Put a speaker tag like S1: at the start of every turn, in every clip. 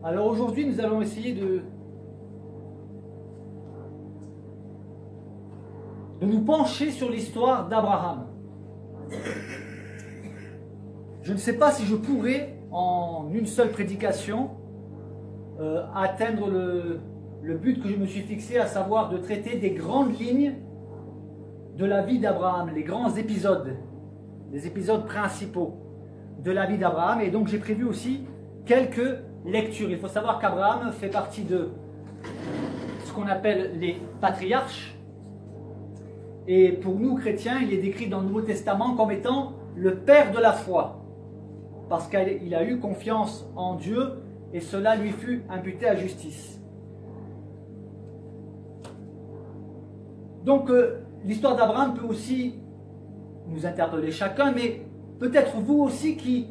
S1: Alors aujourd'hui, nous allons essayer de nous pencher sur l'histoire d'Abraham. Je ne sais pas si je pourrais, en une seule prédication, atteindre le but que je me suis fixé, à savoir de traiter des grandes lignes de la vie d'Abraham, les grands épisodes, les épisodes principaux de la vie d'Abraham. Et donc j'ai prévu aussi quelques lectures. Il faut savoir qu'Abraham fait partie de ce qu'on appelle les patriarches. Et pour nous, chrétiens, il est décrit dans le Nouveau Testament comme étant le père de la foi. Parce qu'il a eu confiance en Dieu et cela lui fut imputé à justice. Donc, l'histoire d'Abraham peut aussi nous interpeller chacun, mais peut-être vous aussi qui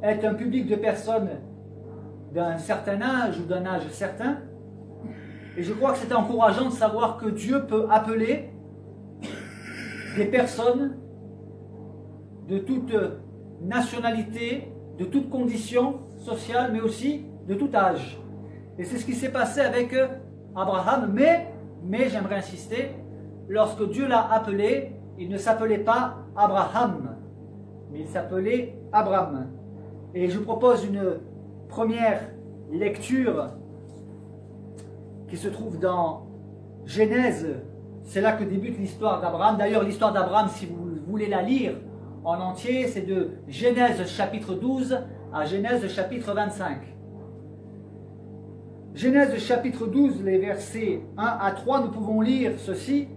S1: êtes un public de personnes d'un certain âge ou d'un âge certain. Et je crois que c'est encourageant de savoir que Dieu peut appeler des personnes de toute nationalité, de toute condition sociale, mais aussi de tout âge. Et c'est ce qui s'est passé avec Abraham, mais j'aimerais insister, lorsque Dieu l'a appelé, il ne s'appelait pas Abraham, mais il s'appelait Abram. Et je propose une première lecture qui se trouve dans Genèse. C'est là que débute l'histoire d'Abraham. D'ailleurs, l'histoire d'Abraham, si vous voulez la lire en entier, c'est de Genèse chapitre 12 à Genèse chapitre 25. Genèse chapitre 12, les versets 1 à 3, nous pouvons lire ceci.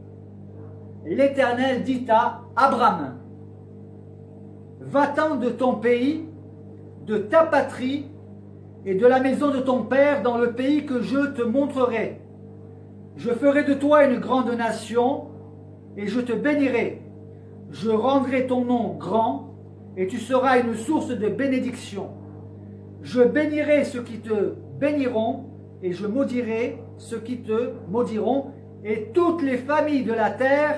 S1: L'Éternel dit à Abram, va-t'en de ton pays, de ta patrie et de la maison de ton père dans le pays que je te montrerai. Je ferai de toi une grande nation et je te bénirai. Je rendrai ton nom grand et tu seras une source de bénédiction. Je bénirai ceux qui te béniront et je maudirai ceux qui te maudiront et toutes les familles de la terre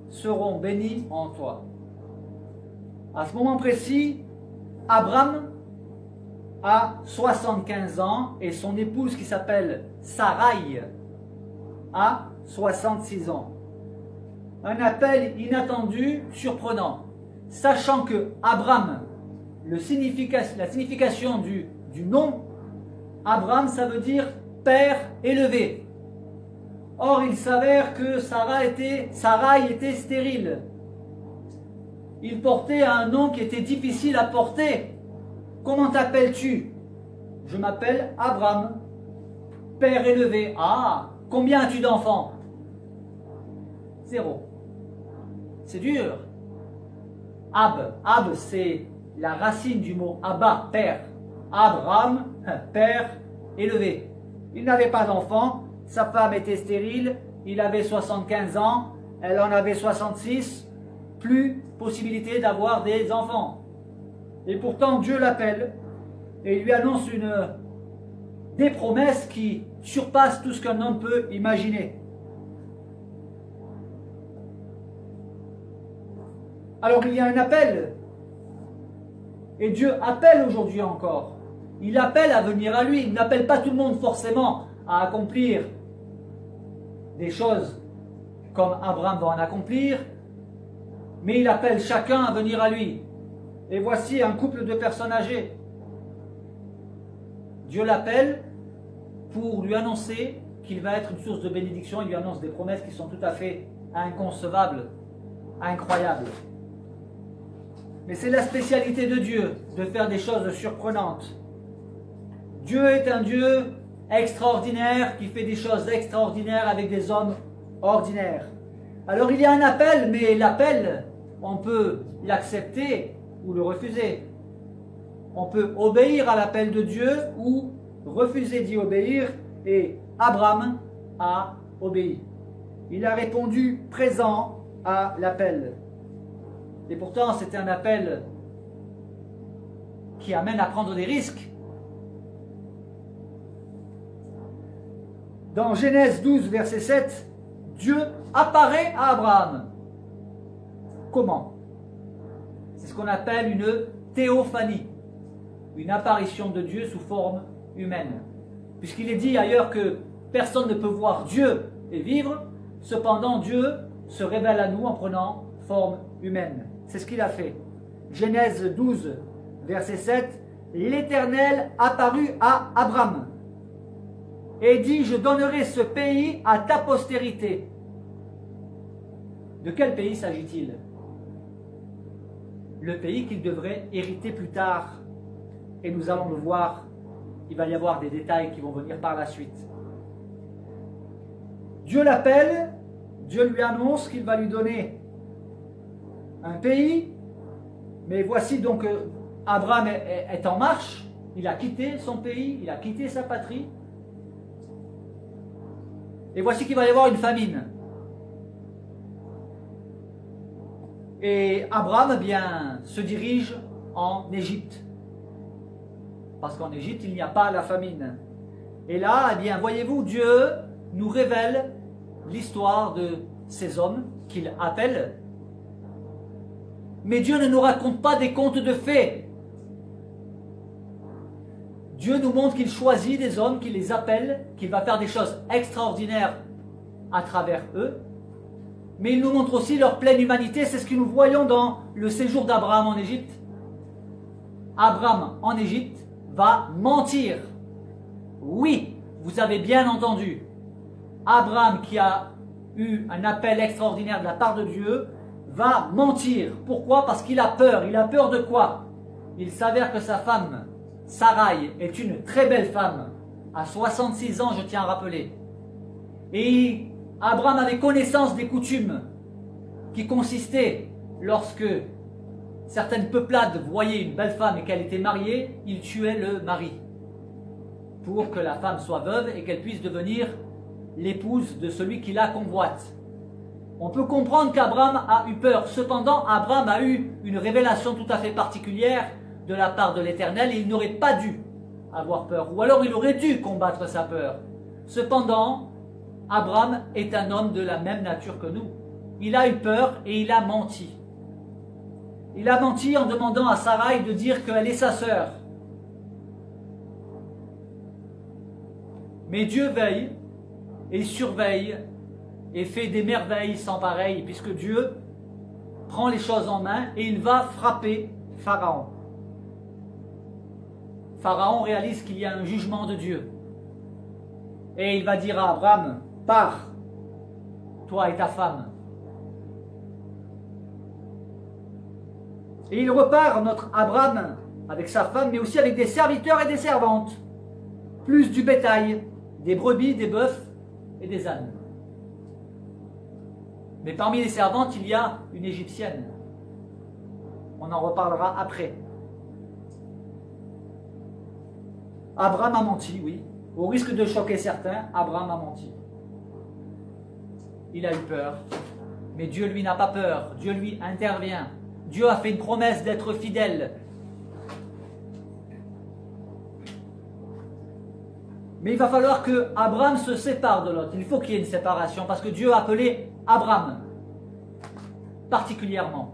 S1: seront bénies en toi. À ce moment précis, Abram a 75 ans et son épouse qui s'appelle Sarai a 66 ans. Un appel inattendu, surprenant, sachant que Abram, la signification du nom, Abram, ça veut dire père élevé. Or, il s'avère que Sarai était stérile. Il portait un nom qui était difficile à porter. Comment t'appelles-tu? Je m'appelle Abram, père élevé. Ah, combien as-tu d'enfants? 0. C'est dur. Ab, c'est la racine du mot Abba, père. Abraham, père élevé. Il n'avait pas d'enfants, sa femme était stérile, il avait 75 ans, elle en avait 66, plus possibilité d'avoir des enfants. Et pourtant Dieu l'appelle et lui annonce des promesses qui surpassent tout ce qu'un homme peut imaginer. Alors il y a un appel. Et Dieu appelle aujourd'hui encore. Il appelle à venir à lui. Il n'appelle pas tout le monde forcément à accomplir des choses comme Abraham va en accomplir, mais il appelle chacun à venir à lui. Et voici un couple de personnes âgées. Dieu l'appelle pour lui annoncer qu'il va être une source de bénédiction. Il lui annonce des promesses qui sont tout à fait inconcevables, incroyables. Mais c'est la spécialité de Dieu, de faire des choses surprenantes. Dieu est un Dieu extraordinaire qui fait des choses extraordinaires avec des hommes ordinaires. Alors il y a un appel, mais l'appel, on peut l'accepter ou le refuser. On peut obéir à l'appel de Dieu ou refuser d'y obéir, et Abraham a obéi. Il a répondu présent à l'appel. Et pourtant, c'était un appel qui amène à prendre des risques. Dans Genèse 12, verset 7, Dieu apparaît à Abraham. Comment? C'est ce qu'on appelle une théophanie, une apparition de Dieu sous forme humaine. Puisqu'il est dit ailleurs que personne ne peut voir Dieu et vivre, cependant Dieu se révèle à nous en prenant forme humaine. C'est ce qu'il a fait. Genèse 12, verset 7, l'Éternel apparut à Abraham et dit, je donnerai ce pays à ta postérité. De quel pays s'agit-il? Le pays qu'il devrait hériter plus tard. Et nous allons le voir, il va y avoir des détails qui vont venir par la suite. Dieu l'appelle, Dieu lui annonce qu'il va lui donner un pays, mais voici donc Abraham est en marche, il a quitté son pays, il a quitté sa patrie, et voici qu'il va y avoir une famine. Et Abraham, eh bien, se dirige en Égypte. Parce qu'en Égypte, il n'y a pas la famine. Et là, eh bien, voyez-vous, Dieu nous révèle l'histoire de ces hommes qu'il appelle. Mais Dieu ne nous raconte pas des contes de fées. Dieu nous montre qu'il choisit des hommes, qu'il les appelle, qu'il va faire des choses extraordinaires à travers eux. Mais il nous montre aussi leur pleine humanité. C'est ce que nous voyons dans le séjour d'Abraham en Égypte. Abraham en Égypte va mentir. Oui, vous avez bien entendu. Abraham, qui a eu un appel extraordinaire de la part de Dieu, va mentir. Pourquoi? Parce qu'il a peur. Il a peur de quoi? Il s'avère que sa femme, Sarai, est une très belle femme. À 66 ans, je tiens à rappeler. Et Abraham avait connaissance des coutumes qui consistaient lorsque certaines peuplades voyaient une belle femme et qu'elle était mariée, ils tuaient le mari pour que la femme soit veuve et qu'elle puisse devenir l'épouse de celui qui la convoite. On peut comprendre qu'Abraham a eu peur. Cependant, Abraham a eu une révélation tout à fait particulière de la part de l'Éternel et il n'aurait pas dû avoir peur. Ou alors il aurait dû combattre sa peur. Cependant, Abraham est un homme de la même nature que nous. Il a eu peur et il a menti. Il a menti en demandant à Sarai de dire qu'elle est sa sœur. Mais Dieu veille et surveille et fait des merveilles sans pareil, puisque Dieu prend les choses en main et il va frapper Pharaon. Pharaon réalise qu'il y a un jugement de Dieu. Et il va dire à Abraham, pars, toi et ta femme. Et il repart, notre Abraham, avec sa femme, mais aussi avec des serviteurs et des servantes. Plus du bétail, des brebis, des bœufs et des ânes. Mais parmi les servantes, il y a une Égyptienne. On en reparlera après. Abraham a menti, oui. Au risque de choquer certains, Abraham a menti. Il a eu peur. Mais Dieu, lui, n'a pas peur. Dieu, lui, intervient. Dieu a fait une promesse d'être fidèle. Mais il va falloir que Abraham se sépare de Lot. Il faut qu'il y ait une séparation parce que Dieu a appelé Abraham particulièrement.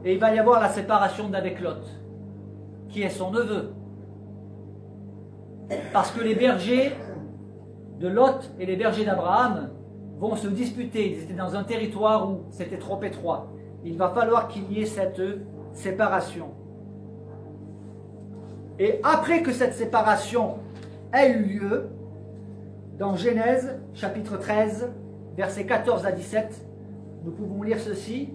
S1: Et il va y avoir la séparation d'avec Lot, qui est son neveu. Parce que les bergers de Lot et les bergers d'Abraham vont se disputer. Ils étaient dans un territoire où c'était trop étroit. Il va falloir qu'il y ait cette séparation. Et après que cette séparation ait eu lieu, dans Genèse chapitre 13, versets 14 à 17, nous pouvons lire ceci.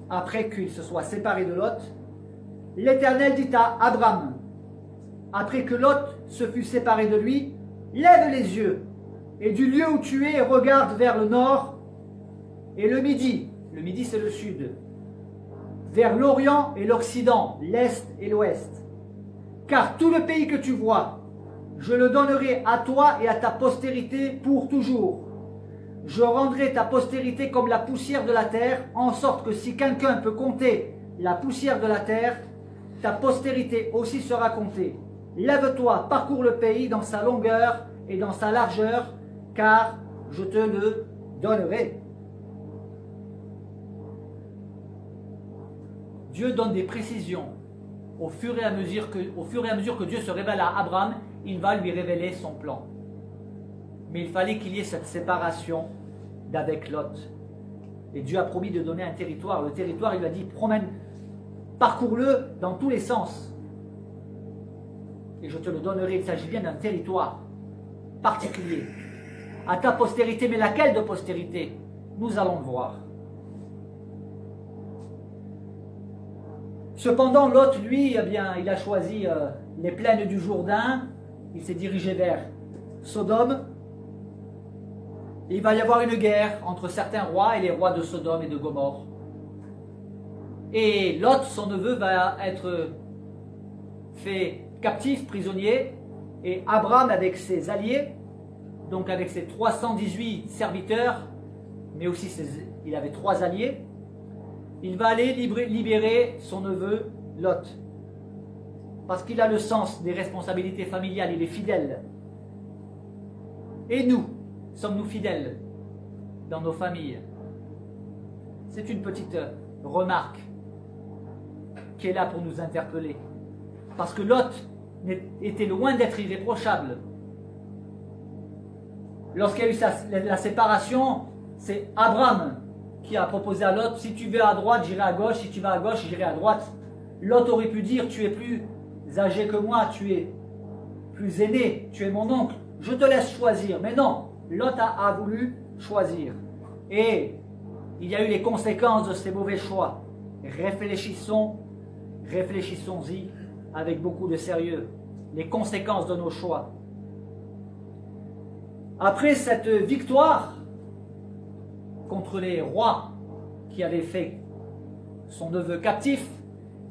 S1: Après qu'il se soit séparé de Lot, l'Éternel dit à Abraham, après que Lot se fut séparé de lui, lève les yeux, et du lieu où tu es, regarde vers le nord et le midi c'est le sud, vers l'Orient et l'Occident, l'Est et l'Ouest. Car tout le pays que tu vois, je le donnerai à toi et à ta postérité pour toujours. Je rendrai ta postérité comme la poussière de la terre, en sorte que si quelqu'un peut compter la poussière de la terre, ta postérité aussi sera comptée. Lève-toi, parcours le pays dans sa longueur et dans sa largeur, car je te le donnerai. Dieu donne des précisions au fur et à mesure que Dieu se révèle à Abraham, il va lui révéler son plan. Mais il fallait qu'il y ait cette séparation d'avec Lot. Et Dieu a promis de donner un territoire. Le territoire, il lui a dit, parcours-le dans tous les sens. Et je te le donnerai. Il s'agit bien d'un territoire particulier. À ta postérité, mais laquelle de postérité? Nous allons le voir. Cependant, Lot, lui, eh bien, il a choisi les plaines du Jourdain. Il s'est dirigé vers Sodome. Et il va y avoir une guerre entre certains rois et les rois de Sodome et de Gomorrhe. Et Lot, son neveu, va être fait captif, prisonnier. Et Abraham, avec ses alliés, donc avec ses 318 serviteurs, mais aussi il avait 3 alliés, il va aller libérer son neveu Lot. Parce qu'il a le sens des responsabilités familiales, il est fidèle. Et nous, sommes-nous fidèles dans nos familles? C'est une petite remarque qui est là pour nous interpeller. Parce que Lot était loin d'être irréprochable. Lorsqu'il y a eu la séparation, c'est Abraham qui a proposé à Lot, si tu vas à droite, j'irai à gauche, si tu vas à gauche, j'irai à droite. Lot aurait pu dire, tu es plus âgé que moi, tu es plus aîné, tu es mon oncle, je te laisse choisir. Mais non, Lot a voulu choisir. Et il y a eu les conséquences de ces mauvais choix. Réfléchissons-y avec beaucoup de sérieux. Les conséquences de nos choix. Après cette victoire contre les rois qui avaient fait son neveu captif,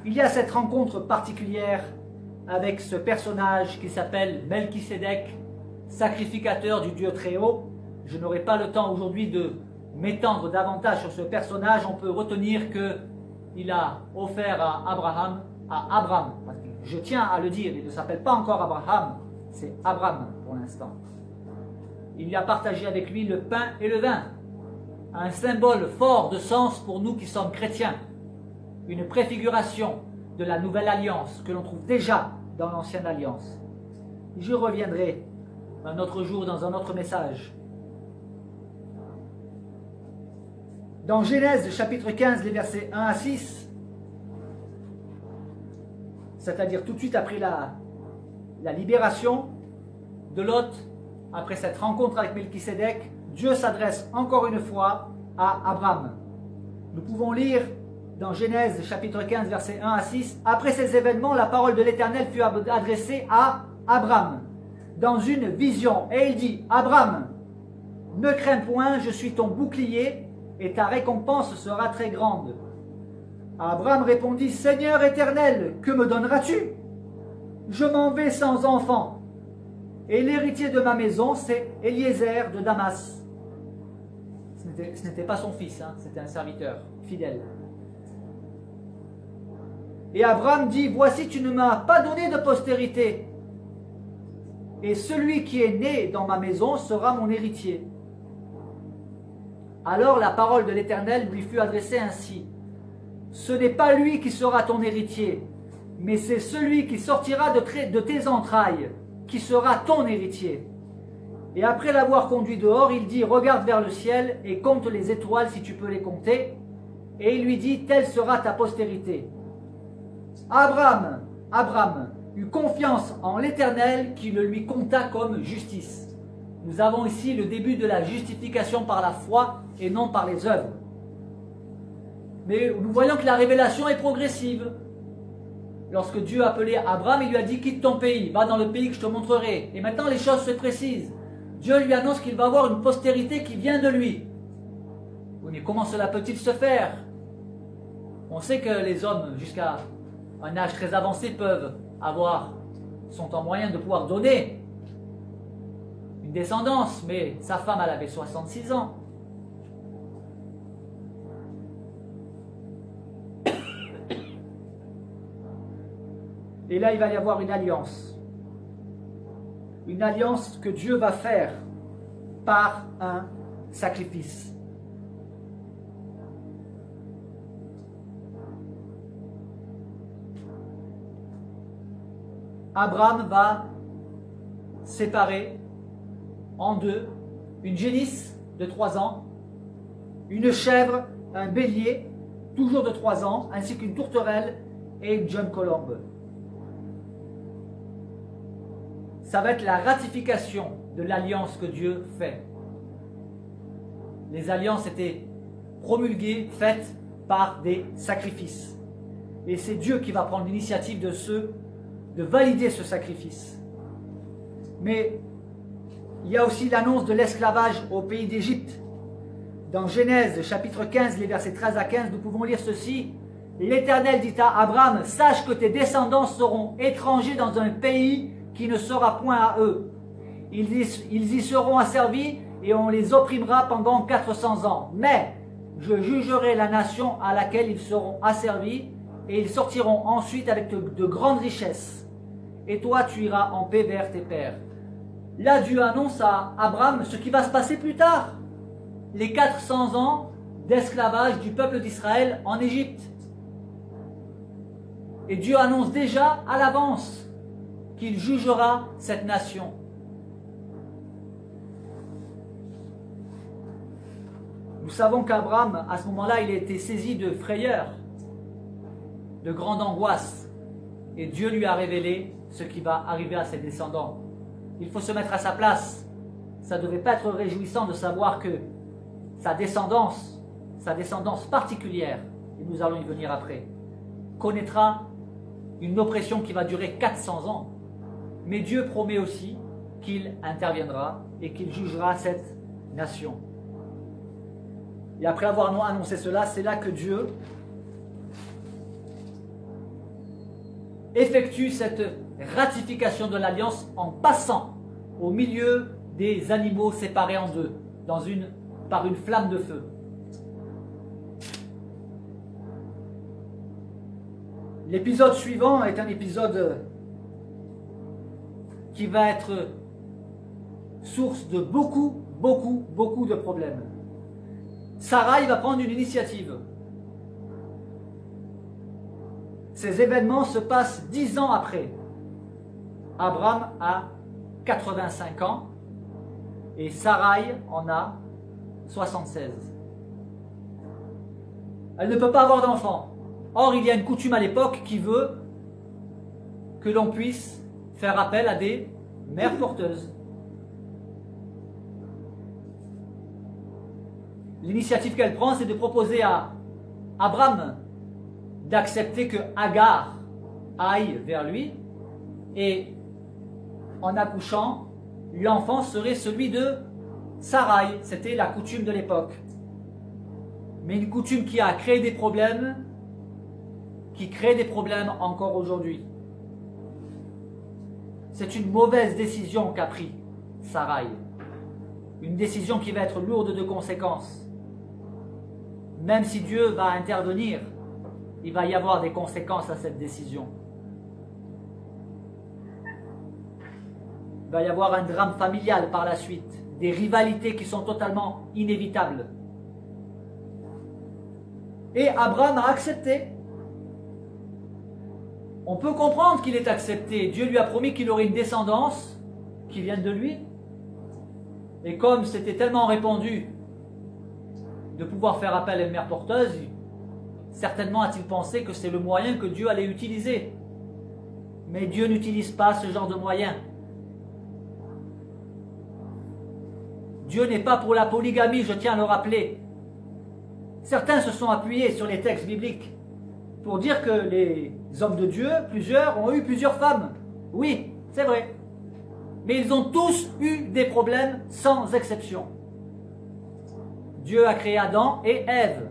S1: il y a cette rencontre particulière avec ce personnage qui s'appelle Melchisédek, sacrificateur du Dieu Très-Haut. Je n'aurai pas le temps aujourd'hui de m'étendre davantage sur ce personnage. On peut retenir qu'il a offert à Abraham, parce que je tiens à le dire, il ne s'appelle pas encore Abraham, c'est Abraham pour l'instant. Il lui a partagé avec lui le pain et le vin, un symbole fort de sens pour nous qui sommes chrétiens, une préfiguration de la nouvelle alliance que l'on trouve déjà dans l'ancienne alliance. Je reviendrai un autre jour dans un autre message. Dans Genèse chapitre 15, les versets 1 à 6, c'est-à-dire tout de suite après la libération de Lot, après cette rencontre avec Melchisédek, Dieu s'adresse encore une fois à Abraham. Nous pouvons lire dans Genèse chapitre 15, versets 1 à 6, « Après ces événements, la parole de l'Éternel fut adressée à Abraham dans une vision. Et il dit, « Abraham, ne crains point, je suis ton bouclier, et ta récompense sera très grande. » Abraham répondit, « Seigneur éternel, que me donneras-tu? Je m'en vais sans enfant. Et l'héritier de ma maison, c'est Eliezer de Damas. » Ce n'était pas son fils, hein, c'était un serviteur fidèle. Et Abraham dit, « Voici, tu ne m'as pas donné de postérité, et celui qui est né dans ma maison sera mon héritier. » Alors la parole de l'Éternel lui fut adressée ainsi, « Ce n'est pas lui qui sera ton héritier, mais c'est celui qui sortira de tes entrailles, qui sera ton héritier. » Et après l'avoir conduit dehors, il dit, « Regarde vers le ciel et compte les étoiles si tu peux les compter. » Et il lui dit, « Telle sera ta postérité. » Abraham eut confiance en l'Éternel qui le lui compta comme justice. Nous avons ici le début de la justification par la foi et non par les œuvres. Mais nous voyons que la révélation est progressive. Lorsque Dieu a appelé Abraham, il lui a dit, quitte ton pays, va dans le pays que je te montrerai. Et maintenant les choses se précisent. Dieu lui annonce qu'il va avoir une postérité qui vient de lui. Oui, mais comment cela peut-il se faire? On sait que les hommes, jusqu'à un âge très avancé, sont en moyen de pouvoir donner une descendance, mais sa femme, elle avait 66 ans. Et là, il va y avoir une alliance. Une alliance que Dieu va faire par un sacrifice. Abraham va séparer en deux une génisse de 3 ans, une chèvre, un bélier, toujours de 3 ans, ainsi qu'une tourterelle et une jeune colombe. Ça va être la ratification de l'alliance que Dieu fait. Les alliances étaient promulguées, faites par des sacrifices. Et c'est Dieu qui va prendre l'initiative de valider ce sacrifice. Mais il y a aussi l'annonce de l'esclavage au pays d'Égypte. Dans Genèse chapitre 15, les versets 13 à 15, nous pouvons lire ceci. L'Éternel dit à Abraham, sache que tes descendants seront étrangers dans un pays qui ne sera point à eux. Ils y seront asservis et on les opprimera pendant 400 ans. Mais je jugerai la nation à laquelle ils seront asservis et ils sortiront ensuite avec de grandes richesses. Et toi, tu iras en paix vers tes pères. Là, Dieu annonce à Abraham ce qui va se passer plus tard. Les 400 ans d'esclavage du peuple d'Israël en Égypte. Et Dieu annonce déjà à l'avance qu'il jugera cette nation. Nous savons qu'Abraham, à ce moment-là, il a été saisi de frayeur, de grande angoisse. Et Dieu lui a révélé ce qui va arriver à ses descendants. Il faut se mettre à sa place. Ça ne devait pas être réjouissant de savoir que sa descendance particulière, et nous allons y venir après, connaîtra une oppression qui va durer 400 ans. Mais Dieu promet aussi qu'il interviendra et qu'il jugera cette nation. Et après avoir annoncé cela, c'est là que Dieu effectue cette ratification de l'alliance en passant au milieu des animaux séparés en deux, par une flamme de feu. L'épisode suivant est un épisode qui va être source de beaucoup de problèmes. Sarai va prendre une initiative. Ces événements se passent 10 ans après. Abraham a 85 ans et Sarai en a 76. Elle ne peut pas avoir d'enfant. Or, il y a une coutume à l'époque qui veut que l'on puisse faire appel à des mères porteuses. L'initiative qu'elle prend, c'est de proposer à Abraham d'accepter que Agar aille vers lui et en accouchant, l'enfant serait celui de Sarai. C'était la coutume de l'époque. Mais une coutume qui a créé des problèmes, qui crée des problèmes encore aujourd'hui. C'est une mauvaise décision qu'a prise Sarai. Une décision qui va être lourde de conséquences. Même si Dieu va intervenir, il va y avoir des conséquences à cette décision. Il va y avoir un drame familial par la suite, des rivalités qui sont totalement inévitables. Et Abraham a accepté. On peut comprendre qu'il ait accepté. Dieu lui a promis qu'il aurait une descendance qui vienne de lui. Et comme c'était tellement répandu de pouvoir faire appel à une mère porteuse, certainement a-t-il pensé que c'est le moyen que Dieu allait utiliser. Mais Dieu n'utilise pas ce genre de moyen. Dieu n'est pas pour la polygamie, je tiens à le rappeler. Certains se sont appuyés sur les textes bibliques pour dire que les hommes de Dieu, plusieurs, ont eu plusieurs femmes. Oui, c'est vrai. Mais ils ont tous eu des problèmes sans exception. Dieu a créé Adam et Ève.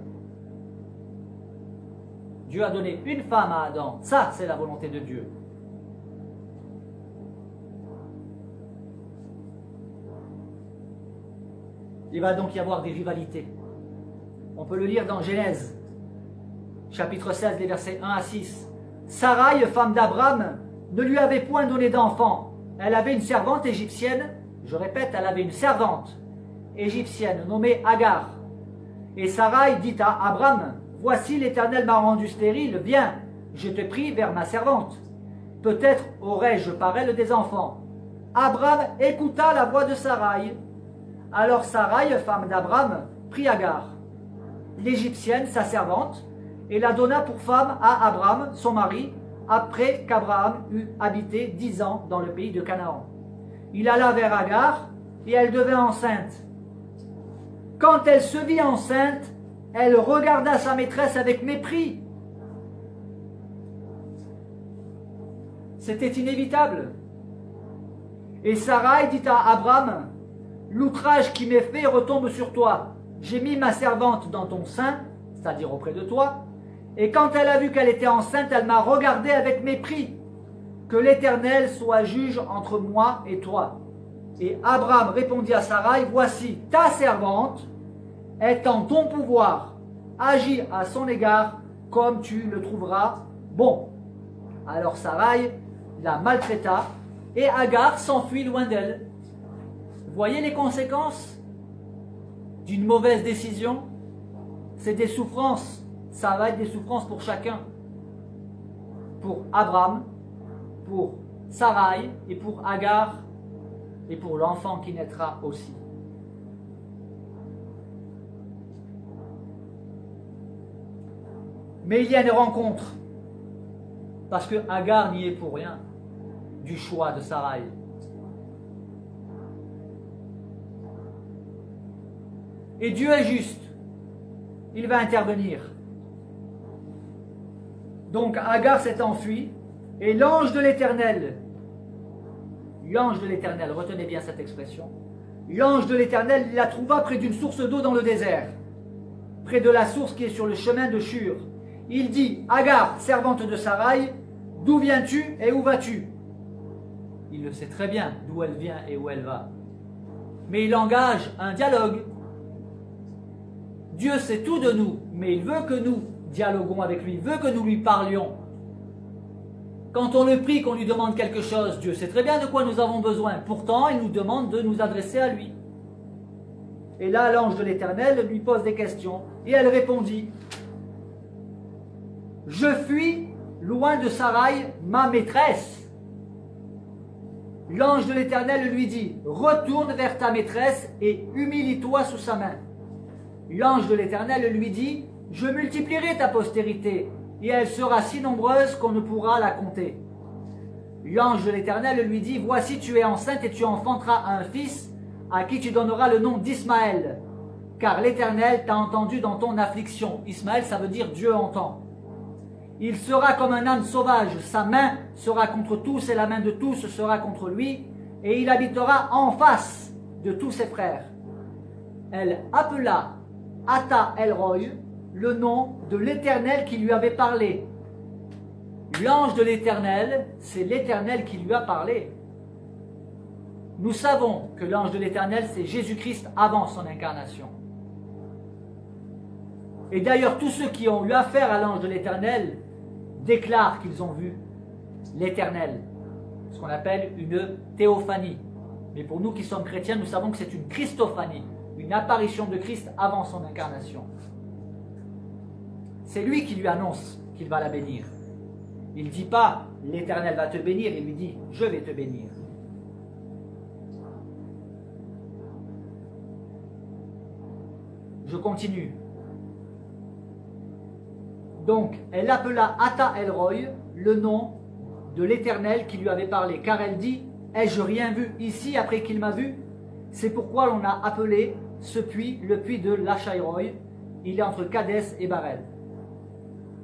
S1: Dieu a donné une femme à Adam. Ça, c'est la volonté de Dieu. Il va donc y avoir des rivalités. On peut le lire dans Genèse, chapitre 16, les versets 1 à 6. Sarai, femme d'Abraham, ne lui avait point donné d'enfant. Elle avait une servante égyptienne, je répète, elle avait une servante égyptienne nommée Agar. Et Sarai dit à Abraham, voici l'Éternel m'a rendu stérile, viens, je te prie vers ma servante. peut-être aurais-je par elle des enfants. Abraham écouta la voix de Saraï. Alors Saraï, femme d'Abraham, prit Agar, l'Égyptienne, sa servante, et la donna pour femme à Abraham, son mari, après qu'Abraham eut habité 10 ans dans le pays de Canaan. Il alla vers Agar, et elle devint enceinte. Quand elle se vit enceinte, elle regarda sa maîtresse avec mépris. C'était inévitable. Et Saraï dit à Abraham, « L'outrage qui m'est fait retombe sur toi. J'ai mis ma servante dans ton sein, c'est-à-dire auprès de toi, et quand elle a vu qu'elle était enceinte, elle m'a regardé avec mépris. Que l'Éternel soit juge entre moi et toi. » Et Abraham répondit à Saraï, « Voici ta servante est en ton pouvoir. Agis à son égard comme tu le trouveras bon. » Alors Saraï la maltraita et Agar s'enfuit loin d'elle. Voyez les conséquences d'une mauvaise décision? C'est des souffrances. Ça va être des souffrances pour chacun. Pour Abraham, pour Saraï et pour Agar et pour l'enfant qui naîtra aussi. Mais il y a une rencontre, parce que Agar n'y est pour rien du choix de Saraï. Et Dieu est juste, il va intervenir. Donc Agar s'est enfuie, et l'ange de l'Éternel, retenez bien cette expression, l'ange de l'Éternel la trouva près d'une source d'eau dans le désert, près de la source qui est sur le chemin de Shur. Il dit, Agar, servante de Saraï, d'où viens-tu et où vas-tu? Il le sait très bien d'où elle vient et où elle va. Mais il engage un dialogue. Dieu sait tout de nous, mais il veut que nous dialoguons avec lui, il veut que nous lui parlions. Quand on le prie, qu'on lui demande quelque chose, Dieu sait très bien de quoi nous avons besoin. Pourtant, il nous demande de nous adresser à lui. Et là, l'ange de l'Éternel lui pose des questions. Et elle répondit, « Je fuis loin de Saraï, ma maîtresse. » L'ange de l'Éternel lui dit, « Retourne vers ta maîtresse et humilie-toi sous sa main. » L'ange de l'Éternel lui dit, « Je multiplierai ta postérité, et elle sera si nombreuse qu'on ne pourra la compter. » L'ange de l'Éternel lui dit, « Voici tu es enceinte et tu enfanteras un fils, à qui tu donneras le nom d'Ismaël, car l'Éternel t'a entendu dans ton affliction. » Ismaël, ça veut dire Dieu entend. « Il sera comme un âne sauvage, sa main sera contre tous et la main de tous sera contre lui, et il habitera en face de tous ses frères. » Elle appela Ata El-Roy, le nom de l'Éternel qui lui avait parlé. L'ange de l'Éternel, c'est l'Éternel qui lui a parlé. Nous savons que l'ange de l'Éternel, c'est Jésus-Christ avant son incarnation. Et d'ailleurs, tous ceux qui ont eu affaire à l'ange de l'Éternel déclarent qu'ils ont vu l'Éternel, ce qu'on appelle une théophanie. Mais pour nous qui sommes chrétiens, nous savons que c'est une christophanie, une apparition de Christ avant son incarnation. C'est lui qui lui annonce qu'il va la bénir. Il ne dit pas « l'Éternel va te bénir », il lui dit « je vais te bénir ». Je continue. Donc, elle appela Ata El-Roy, le nom de l'Éternel qui lui avait parlé, car elle dit « ai-je rien vu ici après qu'il m'a vu ?» C'est pourquoi l'on a appelé ce puits le puits de Lachaïroï. Il est entre Kadès et Barel.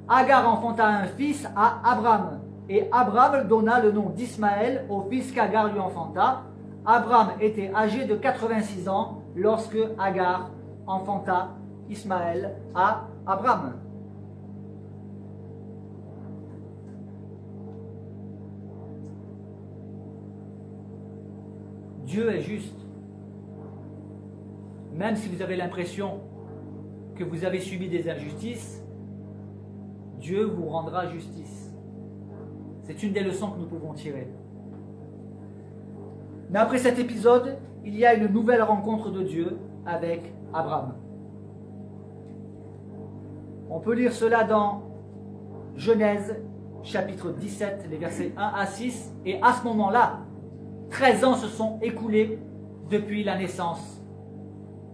S1: Agar enfanta un fils à Abraham, et Abraham donna le nom d'Ismaël au fils qu'Agar lui enfanta. Abraham était âgé de 86 ans lorsque Agar enfanta Ismaël à Abraham. Dieu est juste. Même si vous avez l'impression que vous avez subi des injustices, Dieu vous rendra justice. C'est une des leçons que nous pouvons tirer. Mais après cet épisode, il y a une nouvelle rencontre de Dieu avec Abraham. On peut lire cela dans Genèse chapitre 17, les versets 1 à 6. Et à ce moment-là, 13 ans se sont écoulés depuis la naissance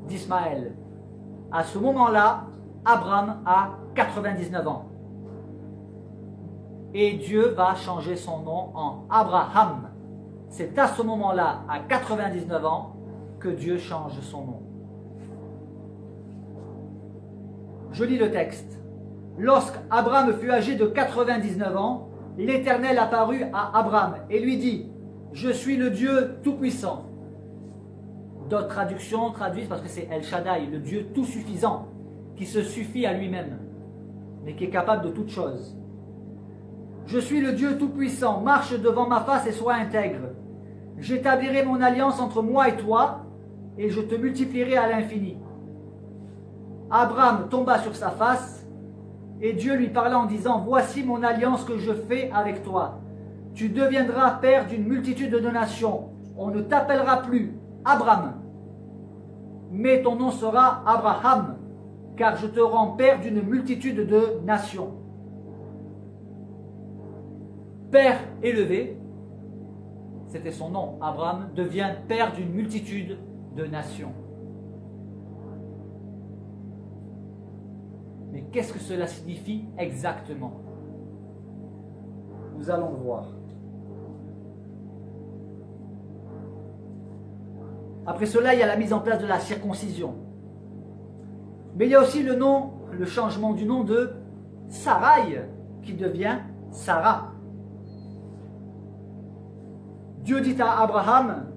S1: d'Ismaël. À ce moment-là, Abraham a 99 ans. Et Dieu va changer son nom en Abraham. C'est à ce moment-là, à 99 ans, que Dieu change son nom. Je lis le texte. Lorsqu'Abraham fut âgé de 99 ans, l'Éternel apparut à Abraham et lui dit, « Je suis le Dieu Tout-Puissant. » D'autres traductions traduisent parce que c'est El Shaddai, le Dieu tout-suffisant, qui se suffit à lui-même, mais qui est capable de toutes choses. « Je suis le Dieu Tout-Puissant, marche devant ma face et sois intègre. J'établirai mon alliance entre moi et toi, et je te multiplierai à l'infini. » Abraham tomba sur sa face, et Dieu lui parla en disant, « Voici mon alliance que je fais avec toi. Tu deviendras père d'une multitude de nations. On ne t'appellera plus Abraham, mais ton nom sera Abraham, car je te rends père d'une multitude de nations. » Père élevé, c'était son nom, Abraham, devient père d'une multitude de nations. Mais qu'est-ce que cela signifie exactement? Nous allons le voir. Après cela, il y a la mise en place de la circoncision. Mais il y a aussi le changement du nom de Sarai, qui devient Sarah. Dieu dit à Abraham,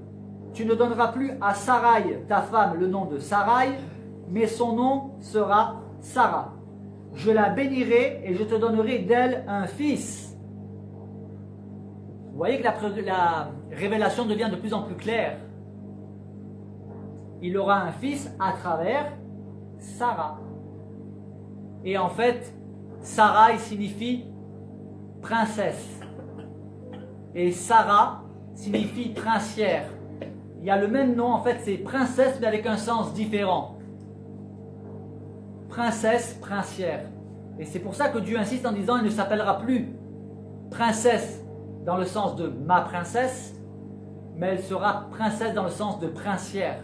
S1: tu ne donneras plus à Sarai, ta femme, le nom de Sarai, mais son nom sera Sarah. Je la bénirai et je te donnerai d'elle un fils. Vous voyez que la révélation devient de plus en plus claire. Il aura un fils à travers Sarah. Et en fait, Sarai signifie princesse. Et Sarah signifie princière. Il y a le même nom, en fait, c'est princesse, mais avec un sens différent. Princesse, princière. Et c'est pour ça que Dieu insiste en disant, elle ne s'appellera plus princesse dans le sens de ma princesse, mais elle sera princesse dans le sens de princière.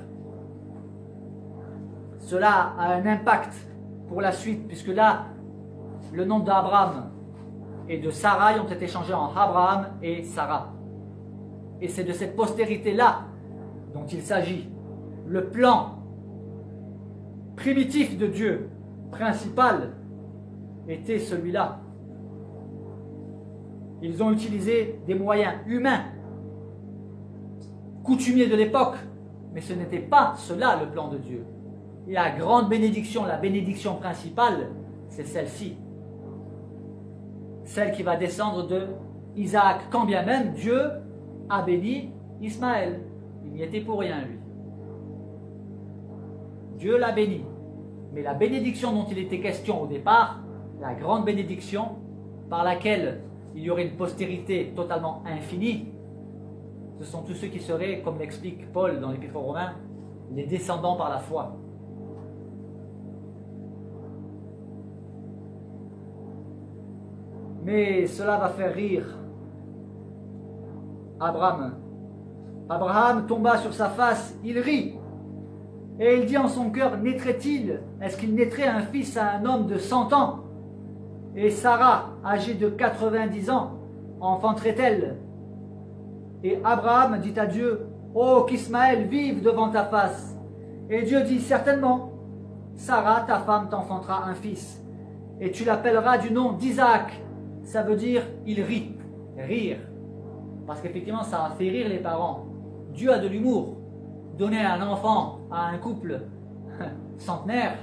S1: Cela a un impact pour la suite, puisque là, le nom d'Abraham et de Sarai ont été changés en Abraham et Sarah. Et c'est de cette postérité-là dont il s'agit. Le plan primitif de Dieu, principal, était celui-là. Ils ont utilisé des moyens humains, coutumiers de l'époque, mais ce n'était pas cela le plan de Dieu. Et la grande bénédiction, la bénédiction principale, c'est celle-ci. Celle qui va descendre de Isaac, quand bien même Dieu a béni Ismaël. Il n'y était pour rien, lui. Dieu l'a béni. Mais la bénédiction dont il était question au départ, la grande bénédiction par laquelle il y aurait une postérité totalement infinie, ce sont tous ceux qui seraient, comme l'explique Paul dans l'Épître aux Romains, les descendants par la foi. Mais cela va faire rire Abraham. Abraham tomba sur sa face, il rit. Et il dit en son cœur, naîtrait-il, est-ce qu'il naîtrait un fils à un homme de 100 ans? Et Sarah, âgée de 90 ans, enfanterait-elle? Et Abraham dit à Dieu, oh, qu'Ismaël vive devant ta face. Et Dieu dit, certainement, Sarah, ta femme, t'enfantera un fils. Et tu l'appelleras du nom d'Isaac. Ça veut dire, il rit, rire. Parce qu'effectivement, ça a fait rire les parents. Dieu a de l'humour. Donner un enfant à un couple centenaire,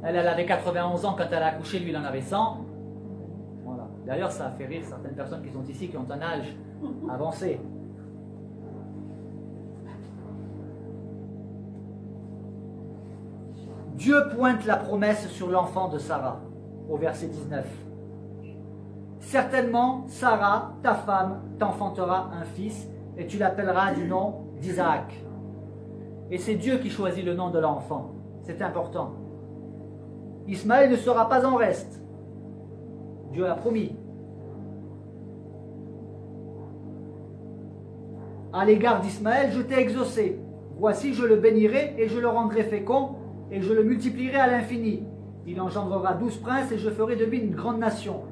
S1: elle avait 91 ans quand elle a accouché, lui il en avait 100. Voilà. D'ailleurs, ça a fait rire certaines personnes qui sont ici, qui ont un âge avancé. Dieu pointe la promesse sur l'enfant de Sarah, au verset 19. Certainement, Sarah, ta femme, t'enfantera un fils, et tu l'appelleras du nom d'Isaac. Et c'est Dieu qui choisit le nom de l'enfant. C'est important. Ismaël ne sera pas en reste. Dieu a promis. À l'égard d'Ismaël, je t'ai exaucé. Voici, je le bénirai et je le rendrai fécond et je le multiplierai à l'infini. Il engendrera 12 princes et je ferai de lui une grande nation.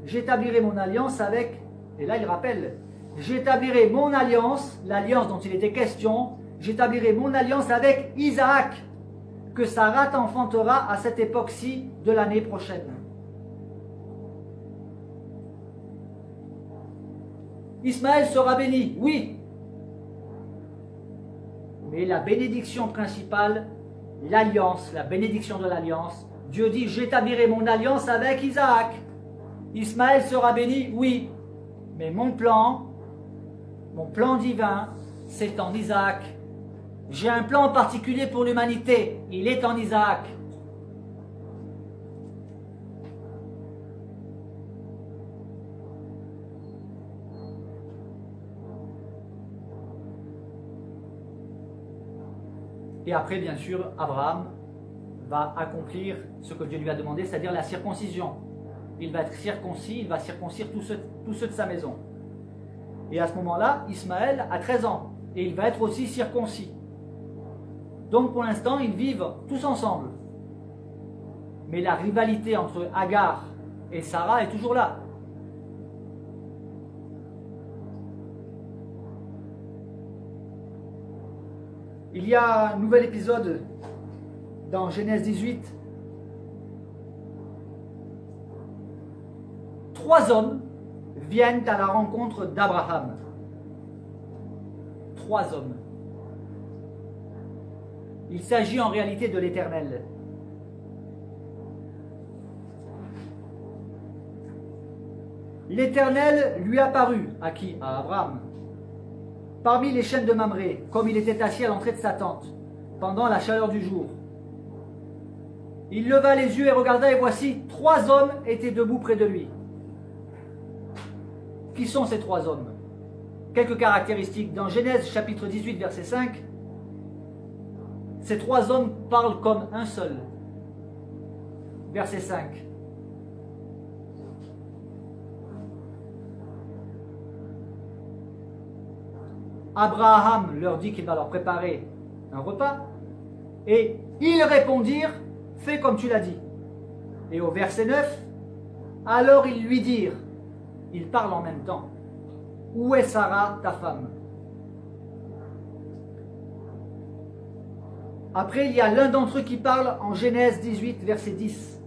S1: J'établirai mon alliance avec, et là il rappelle, j'établirai mon alliance, l'alliance dont il était question, j'établirai mon alliance avec Isaac, que Sarah t'enfantera à cette époque-ci de l'année prochaine. Ismaël sera béni, oui. Mais la bénédiction principale, l'alliance, la bénédiction de l'alliance, Dieu dit, j'établirai mon alliance avec Isaac. Ismaël sera béni, oui. Mais mon plan divin, c'est en Isaac. J'ai un plan particulier pour l'humanité, il est en Isaac. Et après, bien sûr, Abraham va accomplir ce que Dieu lui a demandé, c'est-à-dire la circoncision. Il va être circoncis, il va circoncire tous ceux de sa maison. Et à ce moment-là, Ismaël a 13 ans, et il va être aussi circoncis. Donc pour l'instant, ils vivent tous ensemble. Mais la rivalité entre Agar et Sarah est toujours là. Il y a un nouvel épisode dans Genèse 18. 3 hommes viennent à la rencontre d'Abraham. 3 hommes. Il s'agit en réalité de l'Éternel. L'Éternel lui apparut, à qui? À Abraham, parmi les chênes de Mamré, comme il était assis à l'entrée de sa tente, pendant la chaleur du jour. Il leva les yeux et regarda, et voici, 3 hommes étaient debout près de lui. Qui sont ces 3 hommes? Quelques caractéristiques. Dans Genèse chapitre 18, verset 5, ces 3 hommes parlent comme un seul. Verset 5. Abraham leur dit qu'il va leur préparer un repas, et ils répondirent, fais comme tu l'as dit. Et au verset 9, alors ils lui dirent, ils parlent en même temps, où est Sarah, ta femme? Après, il y a l'un d'entre eux qui parle en Genèse 18, verset 10.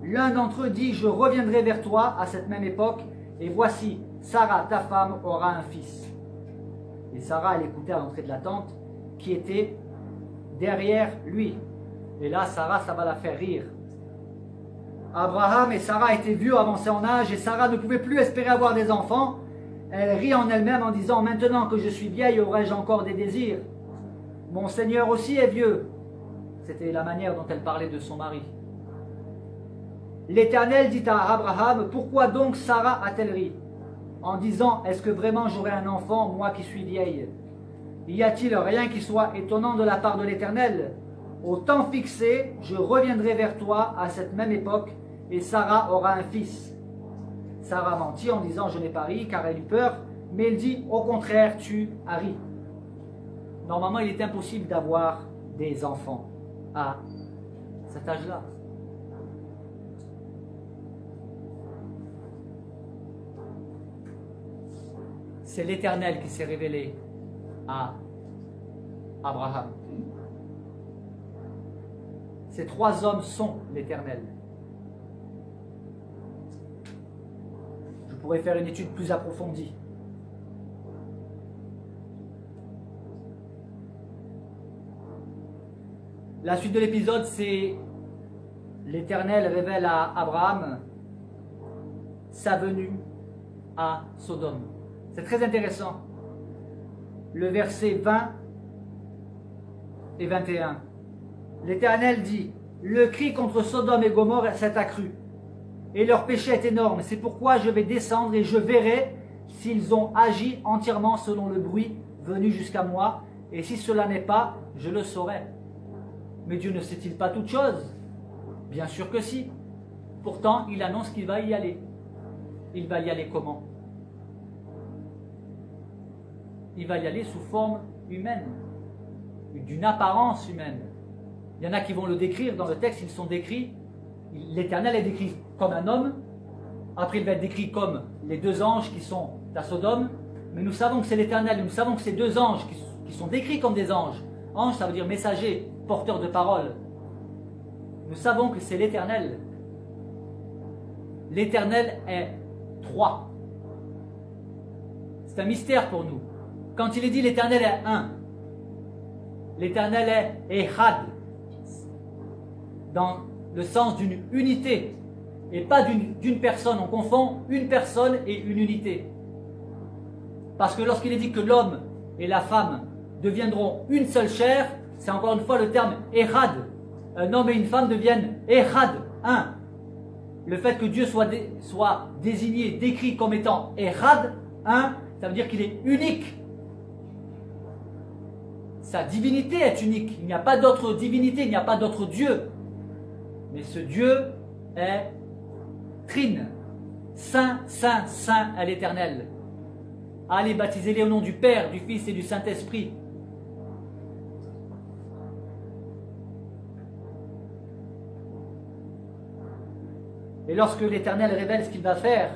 S1: L'un d'entre eux dit, je reviendrai vers toi à cette même époque, et voici, Sarah, ta femme, aura un fils. Et Sarah, elle écoutait à l'entrée de la tente, qui était derrière lui. Et là, Sarah, ça va la faire rire. Abraham et Sarah étaient vieux, avancés en âge, et Sarah ne pouvait plus espérer avoir des enfants. Elle rit en elle-même en disant, maintenant que je suis vieille, aurais-je encore des désirs? Mon Seigneur aussi est vieux. C'était la manière dont elle parlait de son mari. L'Éternel dit à Abraham, pourquoi donc Sarah a-t-elle ri? En disant, est-ce que vraiment j'aurai un enfant, moi qui suis vieille? Y a-t-il rien qui soit étonnant de la part de l'Éternel? Au temps fixé, je reviendrai vers toi à cette même époque, et Sarah aura un fils. Sarah mentit en disant, je n'ai pas ri, car elle eut peur, mais il dit, au contraire, tu as ri. Normalement, il est impossible d'avoir des enfants à cet âge-là. C'est l'Éternel qui s'est révélé à Abraham. Ces 3 hommes sont l'Éternel. Je pourrais faire une étude plus approfondie. La suite de l'épisode, c'est l'Éternel révèle à Abraham sa venue à Sodome. C'est très intéressant. Le verset 20 et 21. L'Éternel dit, le cri contre Sodome et Gomorrhe s'est accru, et leur péché est énorme. C'est pourquoi je vais descendre et je verrai s'ils ont agi entièrement selon le bruit venu jusqu'à moi, et si cela n'est pas, je le saurai. Mais Dieu ne sait-il pas toutes choses? Bien sûr que si. Pourtant, il annonce qu'il va y aller. Il va y aller comment? il va y aller sous forme humaine, d'une apparence humaine. Il y en a qui vont le décrire dans le texte, ils sont décrits, l'Éternel est décrit comme un homme, après il va être décrit comme les deux anges qui sont à Sodome, mais nous savons que c'est l'Éternel, nous savons que ces deux anges qui sont décrits comme des anges, ange ça veut dire messager, porteur de parole, nous savons que c'est l'Éternel. L'Éternel est trois. C'est un mystère pour nous. Quand il est dit l'Éternel est un, l'Éternel est Echad, dans le sens d'une unité, et pas d'une personne. On confond une personne et une unité. Parce que lorsqu'il est dit que l'homme et la femme deviendront une seule chair, c'est encore une fois le terme Echad. Un homme et une femme deviennent Echad, un. Le fait que Dieu soit désigné, décrit comme étant Echad, un, ça veut dire qu'il est unique. Sa divinité est unique. Il n'y a pas d'autre divinité, il n'y a pas d'autre Dieu. Mais ce Dieu est trine. Saint, saint, saint est l'Éternel. Allez, baptisez-les au nom du Père, du Fils et du Saint-Esprit. Et lorsque l'Éternel révèle ce qu'il va faire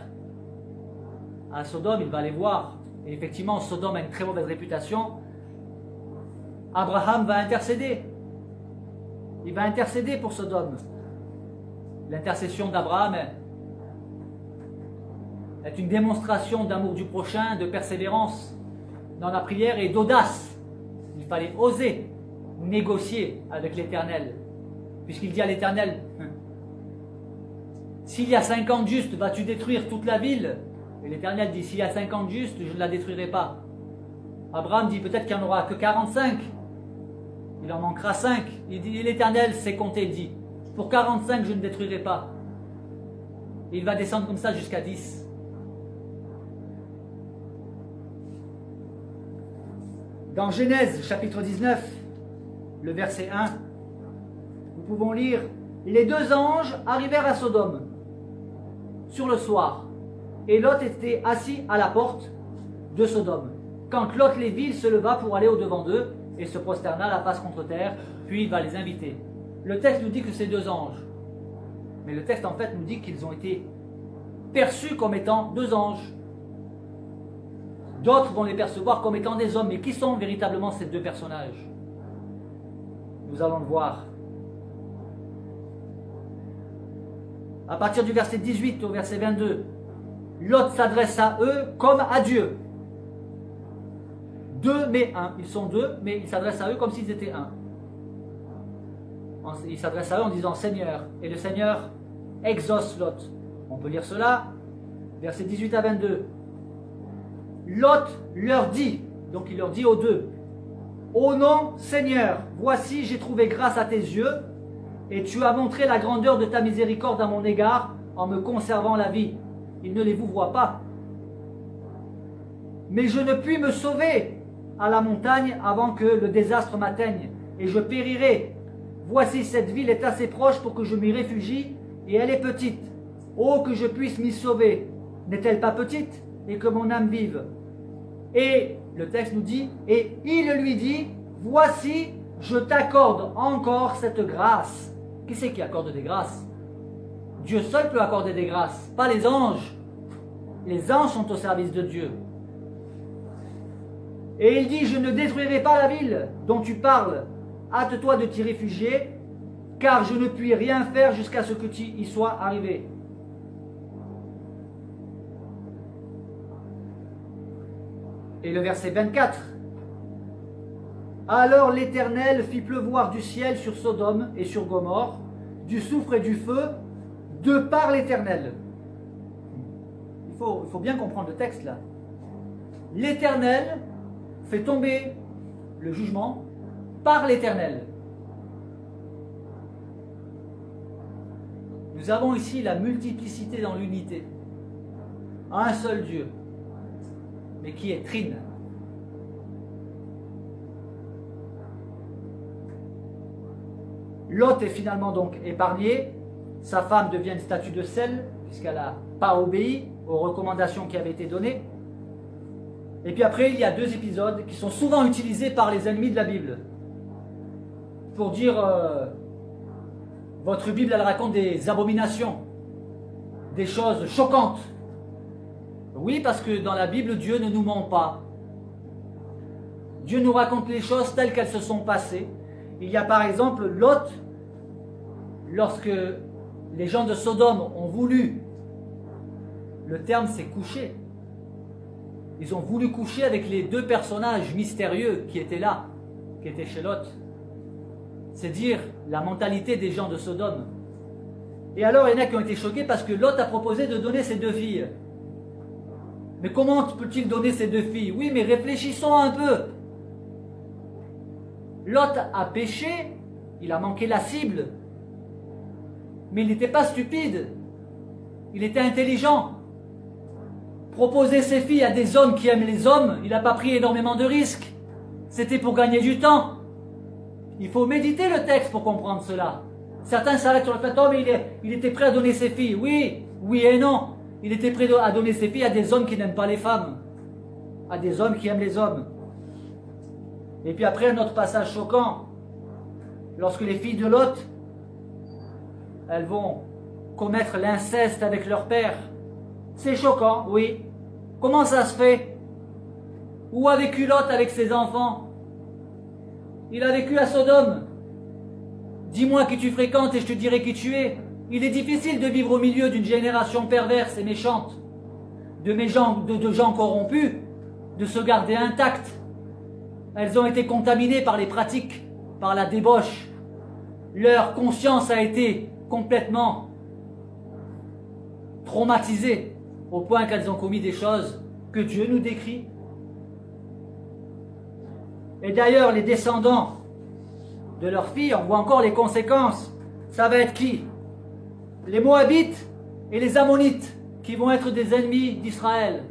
S1: à Sodome, il va aller voir. Et effectivement, Sodome a une très mauvaise réputation. Abraham va intercéder. Il va intercéder pour Sodome. L'intercession d'Abraham est une démonstration d'amour du prochain, de persévérance dans la prière et d'audace. Il fallait oser négocier avec l'Éternel. Puisqu'il dit à l'Éternel, s'il y a 50 justes, vas-tu détruire toute la ville? Et l'Éternel dit, s'il y a 50 justes, je ne la détruirai pas. Abraham dit, peut-être qu'il n'y en aura que 45. Il en manquera 5. Il dit, l'Éternel sait compter, il dit, pour 45, je ne détruirai pas. Et il va descendre comme ça jusqu'à 10. Dans Genèse, chapitre 19, le verset 1, nous pouvons lire, les deux anges arrivèrent à Sodome sur le soir, et Lot était assis à la porte de Sodome. Quand Lot les vit, il se leva pour aller au-devant d'eux, et se prosterna la face contre terre, puis il va les inviter. Le texte nous dit que c'est deux anges, mais le texte en fait nous dit qu'ils ont été perçus comme étant deux anges. D'autres vont les percevoir comme étant des hommes, mais qui sont véritablement ces deux personnages? Nous allons le voir. À partir du verset 18 au verset 22, Lot s'adresse à eux comme à Dieu. Deux mais un. Ils sont deux, mais il s'adresse à eux comme s'ils étaient un. Il s'adresse à eux en disant Seigneur. Et le Seigneur exauce Lot. On peut lire cela, verset 18 à 22. Lot leur dit, donc il leur dit aux deux, ô non, Seigneur, voici j'ai trouvé grâce à tes yeux, et tu as montré la grandeur de ta miséricorde à mon égard en me conservant la vie. Il ne les vous voit pas. Mais je ne puis me sauver à la montagne avant que le désastre m'atteigne, et je périrai. Voici cette ville est assez proche pour que je m'y réfugie, et elle est petite. Oh, que je puisse m'y sauver. N'est-elle pas petite, et que mon âme vive? Et le texte nous dit, et il lui dit, voici, je t'accorde encore cette grâce. Qui c'est qui accorde des grâces? Dieu seul peut accorder des grâces, pas les anges. Les anges sont au service de Dieu. Et il dit, je ne détruirai pas la ville dont tu parles. Hâte-toi de t'y réfugier, car je ne puis rien faire jusqu'à ce que tu y sois arrivé. Et le verset 24. Alors l'Éternel fit pleuvoir du ciel sur Sodome et sur Gomorrhe, du soufre et du feu, de par l'Éternel. Il faut bien comprendre le texte là. L'Éternel fait tomber le jugement par l'Éternel. Nous avons ici la multiplicité dans l'unité. Un seul Dieu, mais qui est trine. Lot est finalement donc épargné. Sa femme devient une statue de sel, puisqu'elle n'a pas obéi aux recommandations qui avaient été données. Et puis après, il y a deux épisodes qui sont souvent utilisés par les ennemis de la Bible pour dire votre Bible, elle raconte des abominations, des choses choquantes. Oui, parce que dans la Bible, Dieu ne nous ment pas. Dieu nous raconte les choses telles qu'elles se sont passées. Il y a par exemple Lot, lorsque les gens de Sodome ont voulu, le terme c'est coucher, ils ont voulu coucher avec les deux personnages mystérieux qui étaient là, qui étaient chez Lot. C'est dire la mentalité des gens de Sodome. Et alors il y en a qui ont été choqués parce que Lot a proposé de donner ses deux filles. Mais comment peut-il donner ses deux filles? Oui, mais réfléchissons un peu. Lot a péché, il a manqué la cible. Mais il n'était pas stupide. Il était intelligent. Proposer ses filles à des hommes qui aiment les hommes, il n'a pas pris énormément de risques. C'était pour gagner du temps. Il faut méditer le texte pour comprendre cela. Certains s'arrêtent sur le fait, oh, mais il était prêt à donner ses filles. Oui, oui et non. Il était prêt à donner ses filles à des hommes qui n'aiment pas les femmes. À des hommes qui aiment les hommes. Et puis après, un autre passage choquant. Lorsque les filles de Lot, elles vont commettre l'inceste avec leur père. C'est choquant, oui. Comment ça se fait? Où a vécu Lot avec ses enfants? Il a vécu à Sodome. Dis-moi qui tu fréquentes et je te dirai qui tu es. Il est difficile de vivre au milieu d'une génération perverse et méchante, de gens corrompus, de se garder intactes. Elles ont été contaminées par les pratiques, par la débauche. Leur conscience a été complètement traumatisée au point qu'elles ont commis des choses que Dieu nous décrit. Et d'ailleurs, les descendants de leurs filles, on voit encore les conséquences. Ça va être qui? Les Moabites et les Ammonites, qui vont être des ennemis d'Israël.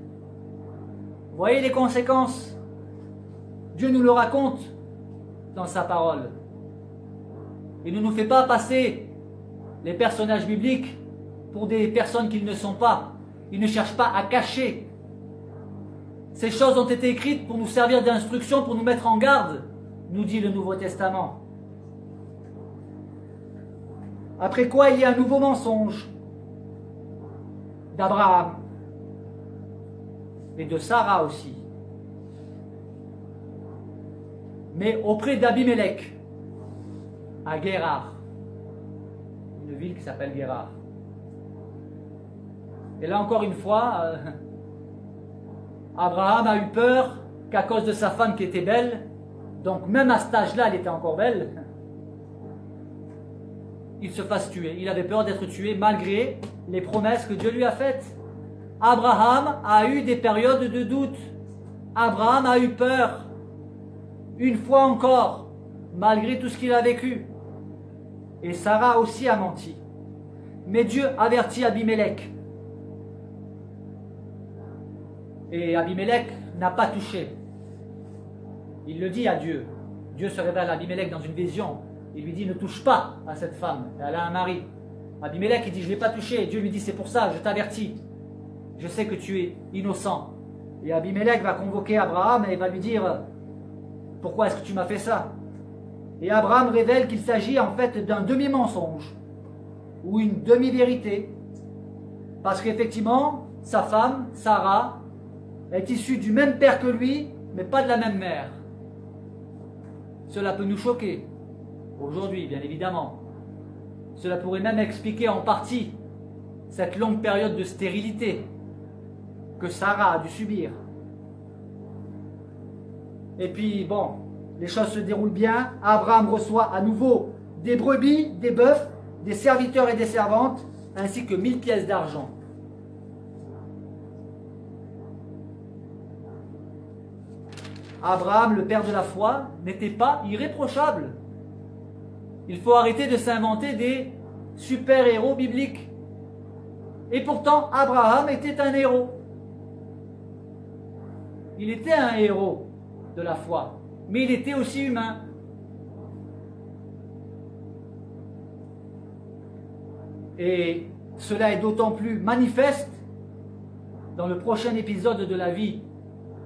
S1: Vous voyez les conséquences? Dieu nous le raconte dans sa parole. Il ne nous fait pas passer les personnages bibliques pour des personnes qu'ils ne sont pas. Il ne cherche pas à cacher. Ces choses ont été écrites pour nous servir d'instruction, pour nous mettre en garde, nous dit le Nouveau Testament. Après quoi, il y a un nouveau mensonge d'Abraham et de Sarah aussi. Mais auprès d'Abimelech, à Guérar, une ville qui s'appelle Guérar. Et là encore une fois, Abraham a eu peur qu'à cause de sa femme qui était belle, donc même à cet âge-là, elle était encore belle, il se fasse tuer. Il avait peur d'être tué malgré les promesses que Dieu lui a faites. Abraham a eu des périodes de doute. Abraham a eu peur. Une fois encore, malgré tout ce qu'il a vécu. Et Sarah aussi a menti. Mais Dieu avertit Abimelech. Et Abimelech n'a pas touché. Il le dit à Dieu. Dieu se révèle à Abimelech dans une vision. Il lui dit, ne touche pas à cette femme, elle a un mari. Abimelech, il dit, je ne l'ai pas touché. Et Dieu lui dit, c'est pour ça, je t'avertis. Je sais que tu es innocent. Et Abimelech va convoquer Abraham et va lui dire, pourquoi est-ce que tu m'as fait ça? Et Abraham révèle qu'il s'agit en fait d'un demi-mensonge, ou une demi-vérité. Parce qu'effectivement, sa femme, Sarah, est issue du même père que lui, mais pas de la même mère. Cela peut nous choquer. Aujourd'hui, bien évidemment. Cela pourrait même expliquer en partie cette longue période de stérilité que Sarah a dû subir. Et puis, bon, les choses se déroulent bien. Abraham reçoit à nouveau des brebis, des bœufs, des serviteurs et des servantes, ainsi que 1000 pièces d'argent. Abraham, le père de la foi, n'était pas irréprochable. Il faut arrêter de s'inventer des super-héros bibliques. Et pourtant, Abraham était un héros. Il était un héros de la foi, mais il était aussi humain. Et cela est d'autant plus manifeste dans le prochain épisode de la vie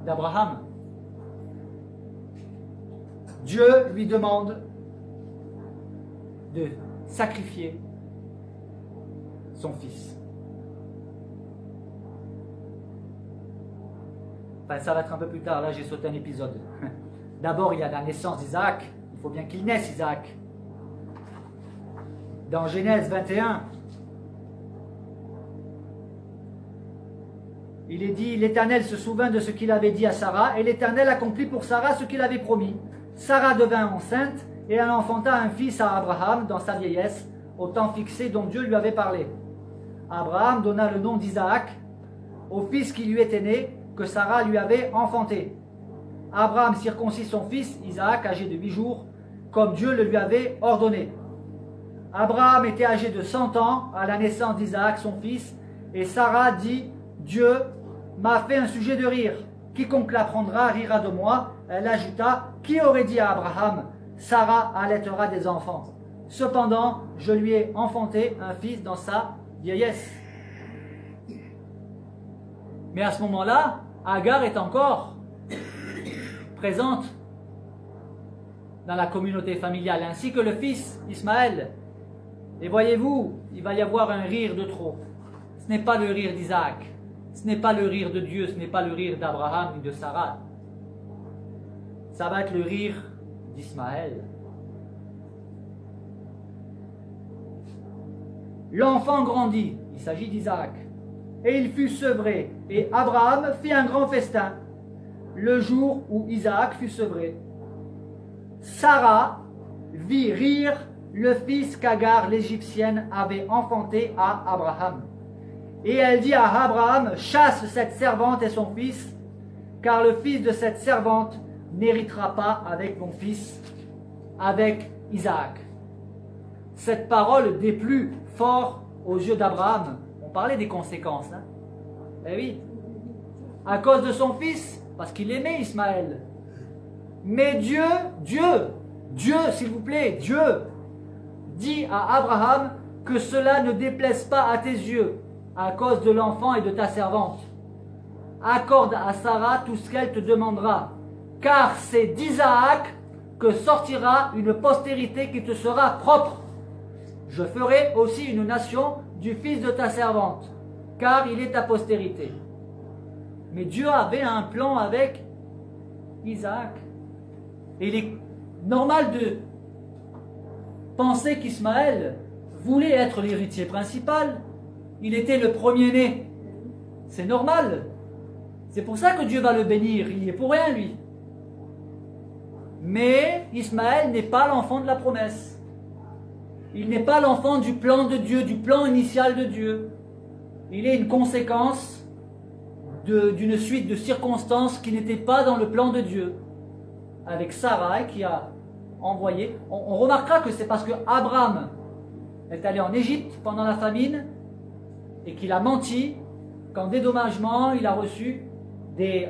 S1: d'Abraham. Dieu lui demande de sacrifier son fils. Enfin, ça va être un peu plus tard, là j'ai sauté un épisode. D'abord, il y a la naissance d'Isaac. Il faut bien qu'il naisse, Isaac. Dans Genèse 21, il est dit, l'Éternel se souvint de ce qu'il avait dit à Sarah, et l'Éternel accomplit pour Sarah ce qu'il avait promis. Sarah devint enceinte, et elle enfanta un fils à Abraham dans sa vieillesse, au temps fixé dont Dieu lui avait parlé. Abraham donna le nom d'Isaac au fils qui lui était né, que Sarah lui avait enfanté. Abraham circoncit son fils, Isaac, âgé de 8 jours, comme Dieu le lui avait ordonné. Abraham était âgé de 100 ans à la naissance d'Isaac, son fils, et Sarah dit, Dieu m'a fait un sujet de rire. Quiconque l'apprendra rira de moi. Elle ajouta, qui aurait dit à Abraham, Sarah allaitera des enfants. Cependant, je lui ai enfanté un fils dans sa vieillesse. Mais à ce moment-là, Agar est encore présente dans la communauté familiale, ainsi que le fils Ismaël. Et voyez-vous, il va y avoir un rire de trop. Ce n'est pas le rire d'Isaac, ce n'est pas le rire de Dieu, ce n'est pas le rire d'Abraham ni de Sarah. Ça va être le rire d'Ismaël. L'enfant grandit, il s'agit d'Isaac, et il fut sevré, et Abraham fit un grand festin le jour où Isaac fut sevré. Sarah vit rire le fils qu'Agar l'Égyptienne avait enfanté à Abraham. Et elle dit à Abraham, chasse cette servante et son fils, car le fils de cette servante n'héritera pas avec mon fils, avec Isaac. Cette parole déplut fort aux yeux d'Abraham. On parlait des conséquences. Hein? Eh oui. À cause de son fils, parce qu'il aimait Ismaël. Mais Dieu, s'il vous plaît, Dieu dit à Abraham que cela ne déplaise pas à tes yeux à cause de l'enfant et de ta servante. Accorde à Sarah tout ce qu'elle te demandera, car c'est d'Isaac que sortira une postérité qui te sera propre. Je ferai aussi une nation du fils de ta servante, car il est ta postérité. Mais Dieu avait un plan avec Isaac. Et il est normal de penser qu'Ismaël voulait être l'héritier principal. Il était le premier-né. C'est normal. C'est pour ça que Dieu va le bénir. Il n'y est pour rien, lui. Mais Ismaël n'est pas l'enfant de la promesse. Il n'est pas l'enfant du plan de Dieu, du plan initial de Dieu. Il est une conséquence d'une suite de circonstances qui n'étaient pas dans le plan de Dieu. Avec Sarah qui a envoyé. On remarquera que c'est parce que Abraham est allé en Égypte pendant la famine et qu'il a menti qu'en dédommagement il a reçu des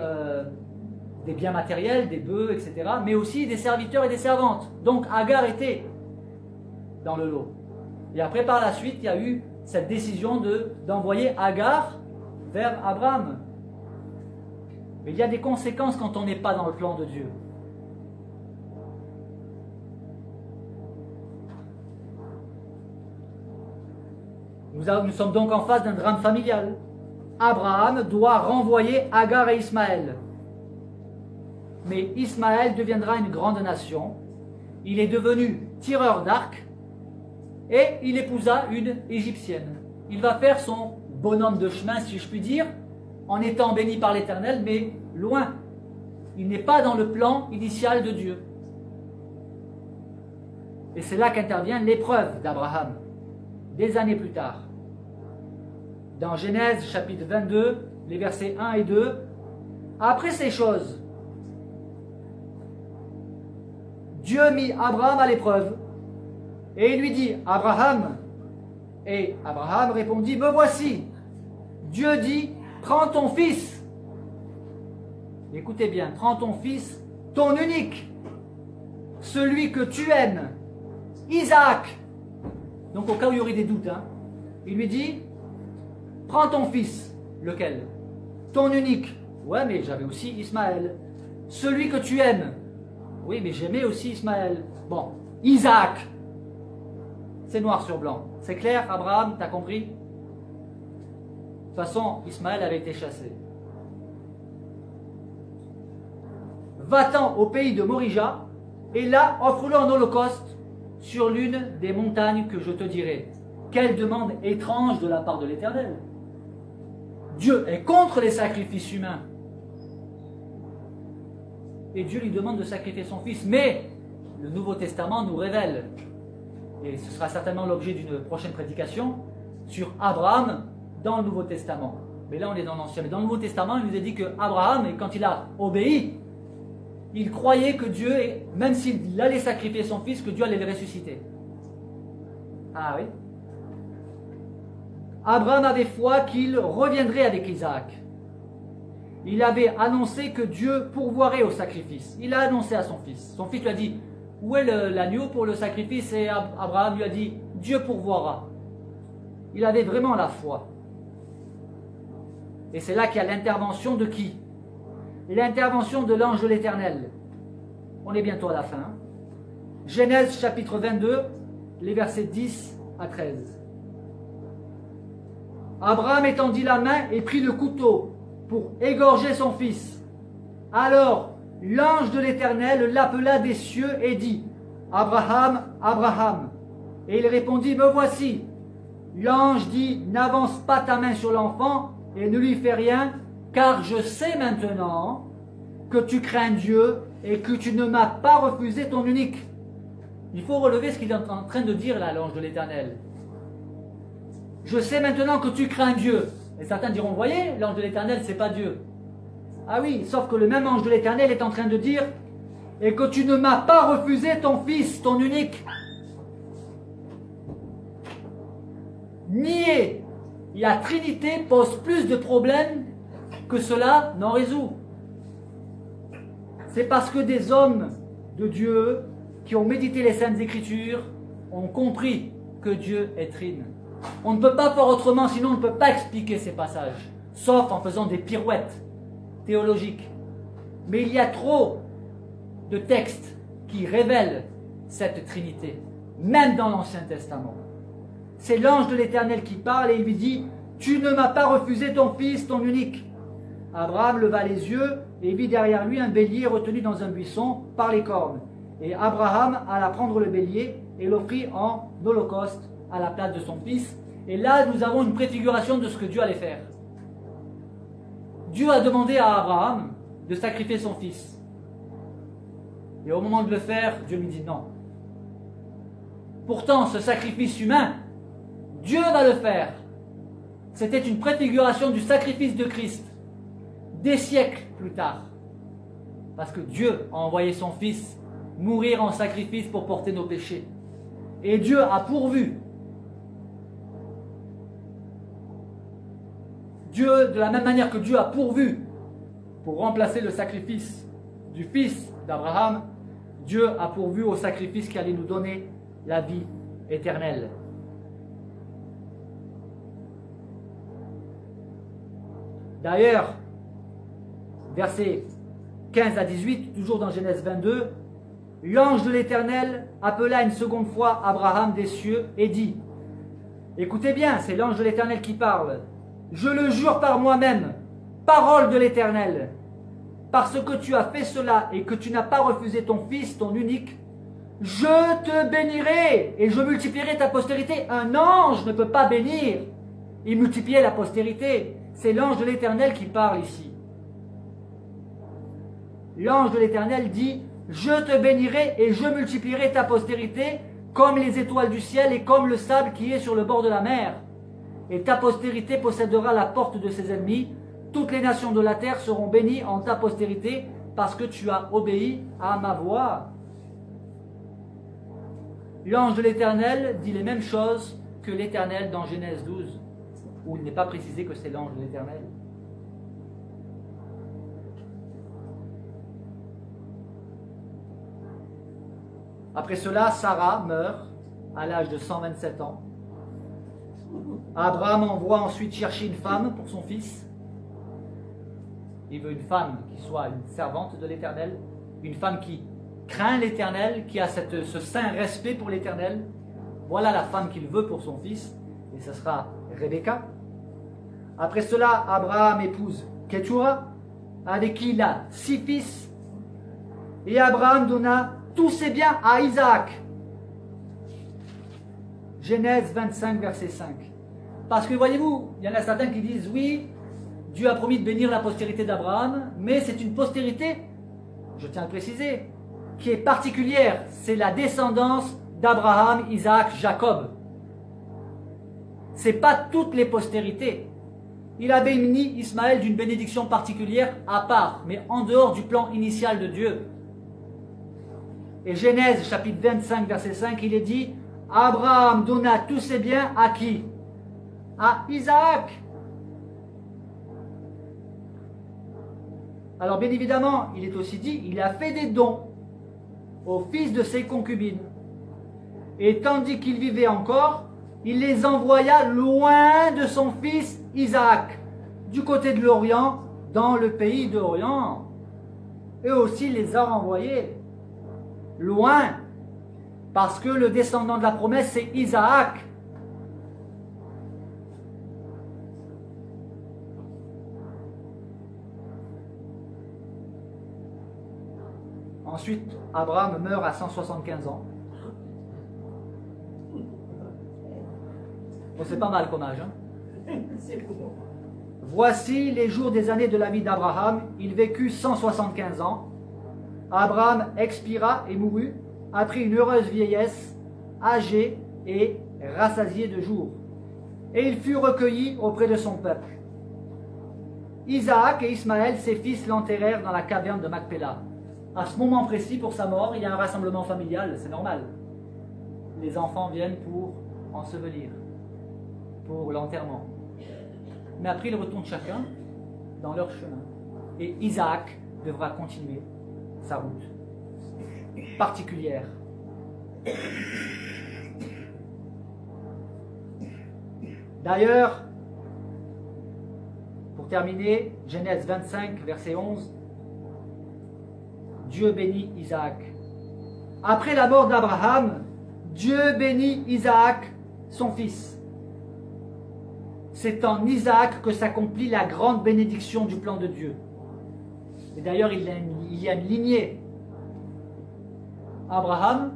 S1: biens matériels, des bœufs, etc. mais aussi des serviteurs et des servantes. Donc Agar était dans le lot. Et après par la suite il y a eu cette décision d'envoyer Agar vers Abraham. Mais il y a des conséquences quand on n'est pas dans le plan de Dieu. Nous sommes donc en face d'un drame familial. Abraham doit renvoyer Agar et Ismaël. Mais Ismaël deviendra une grande nation. Il est devenu tireur d'arc et il épousa une Égyptienne. Il va faire son bonhomme de chemin, si je puis dire, en étant béni par l'Éternel, mais loin. Il n'est pas dans le plan initial de Dieu. Et c'est là qu'intervient l'épreuve d'Abraham, des années plus tard. Dans Genèse chapitre 22, les versets 1 et 2, après ces choses, Dieu mit Abraham à l'épreuve et il lui dit, Abraham, et Abraham répondit, me voici. Dieu dit, prends ton fils. Écoutez bien, prends ton fils, ton unique, celui que tu aimes, Isaac. Donc au cas où il y aurait des doutes, hein, il lui dit, prends ton fils, lequel? Ton unique. Ouais, mais j'avais aussi Ismaël. Celui que tu aimes. Oui, mais j'aimais aussi Ismaël. Bon, Isaac. C'est noir sur blanc. C'est clair, Abraham, t'as compris? De toute façon, Ismaël avait été chassé. Va-t'en au pays de Morija, et là, offre-le en holocauste sur l'une des montagnes que je te dirai. Quelle demande étrange de la part de l'Éternel. Dieu est contre les sacrifices humains. Et Dieu lui demande de sacrifier son fils. Mais le Nouveau Testament nous révèle, et ce sera certainement l'objet d'une prochaine prédication, sur Abraham dans le Nouveau Testament. Mais là on est dans l'Ancien. Mais dans le Nouveau Testament, il nous est dit que Abraham, quand il a obéi, il croyait que Dieu, même s'il allait sacrifier son fils, que Dieu allait le ressusciter. Ah oui. Abraham avait foi qu'il reviendrait avec Isaac. Il avait annoncé que Dieu pourvoirait au sacrifice. Il a annoncé à son fils. Son fils lui a dit, où est l'agneau pour le sacrifice? Et Abraham lui a dit, Dieu pourvoira. Il avait vraiment la foi. Et c'est là qu'il y a l'intervention de qui? L'intervention de l'ange de l'Éternel. On est bientôt à la fin. Genèse chapitre 22, les versets 10 à 13. Abraham étendit la main et prit le couteau pour égorger son fils. Alors l'ange de l'Éternel l'appela des cieux et dit, Abraham, Abraham. Et il répondit, me voici. L'ange dit, n'avance pas ta main sur l'enfant et ne lui fais rien, car je sais maintenant que tu crains Dieu et que tu ne m'as pas refusé ton unique. Il faut relever ce qu'il est en train de dire là, l'ange de l'Éternel. Je sais maintenant que tu crains Dieu. Et certains diront, voyez, l'ange de l'Éternel, c'est pas Dieu. Ah oui, sauf que le même ange de l'Éternel est en train de dire, et que tu ne m'as pas refusé ton fils, ton unique. Nier la Trinité pose plus de problèmes que cela n'en résout. C'est parce que des hommes de Dieu qui ont médité les Saintes Écritures ont compris que Dieu est trine. On ne peut pas faire autrement, sinon on ne peut pas expliquer ces passages, sauf en faisant des pirouettes théologiques. Mais il y a trop de textes qui révèlent cette Trinité, même dans l'Ancien Testament. C'est l'ange de l'Éternel qui parle et il lui dit, tu ne m'as pas refusé ton fils, ton unique. Abraham leva les yeux et vit derrière lui un bélier retenu dans un buisson par les cornes. Et Abraham alla prendre le bélier et l'offrit en holocauste à la place de son fils. Et là, nous avons une préfiguration de ce que Dieu allait faire. Dieu a demandé à Abraham de sacrifier son fils. Et au moment de le faire, Dieu lui dit non. Pourtant, ce sacrifice humain, Dieu va le faire. C'était une préfiguration du sacrifice de Christ, des siècles plus tard. Parce que Dieu a envoyé son Fils mourir en sacrifice pour porter nos péchés. Et Dieu a pourvu. Dieu, de la même manière que Dieu a pourvu pour remplacer le sacrifice du fils d'Abraham, Dieu a pourvu au sacrifice qui allait nous donner la vie éternelle. D'ailleurs, versets 15 à 18, toujours dans Genèse 22, l'ange de l'Éternel appela une seconde fois Abraham des cieux et dit, écoutez bien, c'est l'ange de l'Éternel qui parle, je le jure par moi-même, parole de l'Éternel, parce que tu as fait cela et que tu n'as pas refusé ton fils, ton unique, je te bénirai et je multiplierai ta postérité. Un ange ne peut pas bénir et multiplier la postérité. C'est l'ange de l'Éternel qui parle ici. L'ange de l'Éternel dit, je te bénirai et je multiplierai ta postérité comme les étoiles du ciel et comme le sable qui est sur le bord de la mer. Et ta postérité possédera la porte de ses ennemis. Toutes les nations de la terre seront bénies en ta postérité parce que tu as obéi à ma voix. L'ange de l'Éternel dit les mêmes choses que l'Éternel dans Genèse 12, où il n'est pas précisé que c'est l'ange de l'Éternel. Après cela, Sarah meurt à l'âge de 127 ans. Abraham envoie ensuite chercher une femme pour son fils. Il veut une femme qui soit une servante de l'Éternel, une femme qui craint l'Éternel, qui a ce saint respect pour l'Éternel. Voilà la femme qu'il veut pour son fils, et ce sera Rebecca. Après cela, Abraham épouse Ketura, avec qui il a 6 fils, et Abraham donna tous ses biens à Isaac. Genèse 25, verset 5. Parce que voyez-vous, il y en a certains qui disent, oui, Dieu a promis de bénir la postérité d'Abraham, mais c'est une postérité, je tiens à le préciser, qui est particulière. C'est la descendance d'Abraham, Isaac, Jacob. Ce n'est pas toutes les postérités. Il a béni Ismaël d'une bénédiction particulière à part, mais en dehors du plan initial de Dieu. Et Genèse chapitre 25, verset 5, il est dit, Abraham donna tous ses biens à qui? À Isaac. Alors bien évidemment, il est aussi dit, il a fait des dons aux fils de ses concubines. Et tandis qu'il vivait encore, il les envoya loin de son fils Isaac, du côté de l'Orient, dans le pays d'Orient. Et aussi les a renvoyés loin, parce que le descendant de la promesse, c'est Isaac. Ensuite, Abraham meurt à 175 ans. Bon, c'est pas mal comme âge. Hein? Voici les jours des années de la vie d'Abraham. Il vécut 175 ans. Abraham expira et mourut, après une heureuse vieillesse, âgé et rassasié de jours. Et il fut recueilli auprès de son peuple. Isaac et Ismaël, ses fils, l'enterrèrent dans la caverne de Macpéla. À ce moment précis, pour sa mort, il y a un rassemblement familial, c'est normal. Les enfants viennent pour ensevelir, pour l'enterrement. Mais après, ils retournent chacun dans leur chemin. Et Isaac devra continuer sa route particulière. D'ailleurs, pour terminer, Genèse 25, verset 11, Dieu bénit Isaac. Après la mort d'Abraham, Dieu bénit Isaac, son fils. C'est en Isaac que s'accomplit la grande bénédiction du plan de Dieu. Et d'ailleurs, il y a une lignée. Abraham,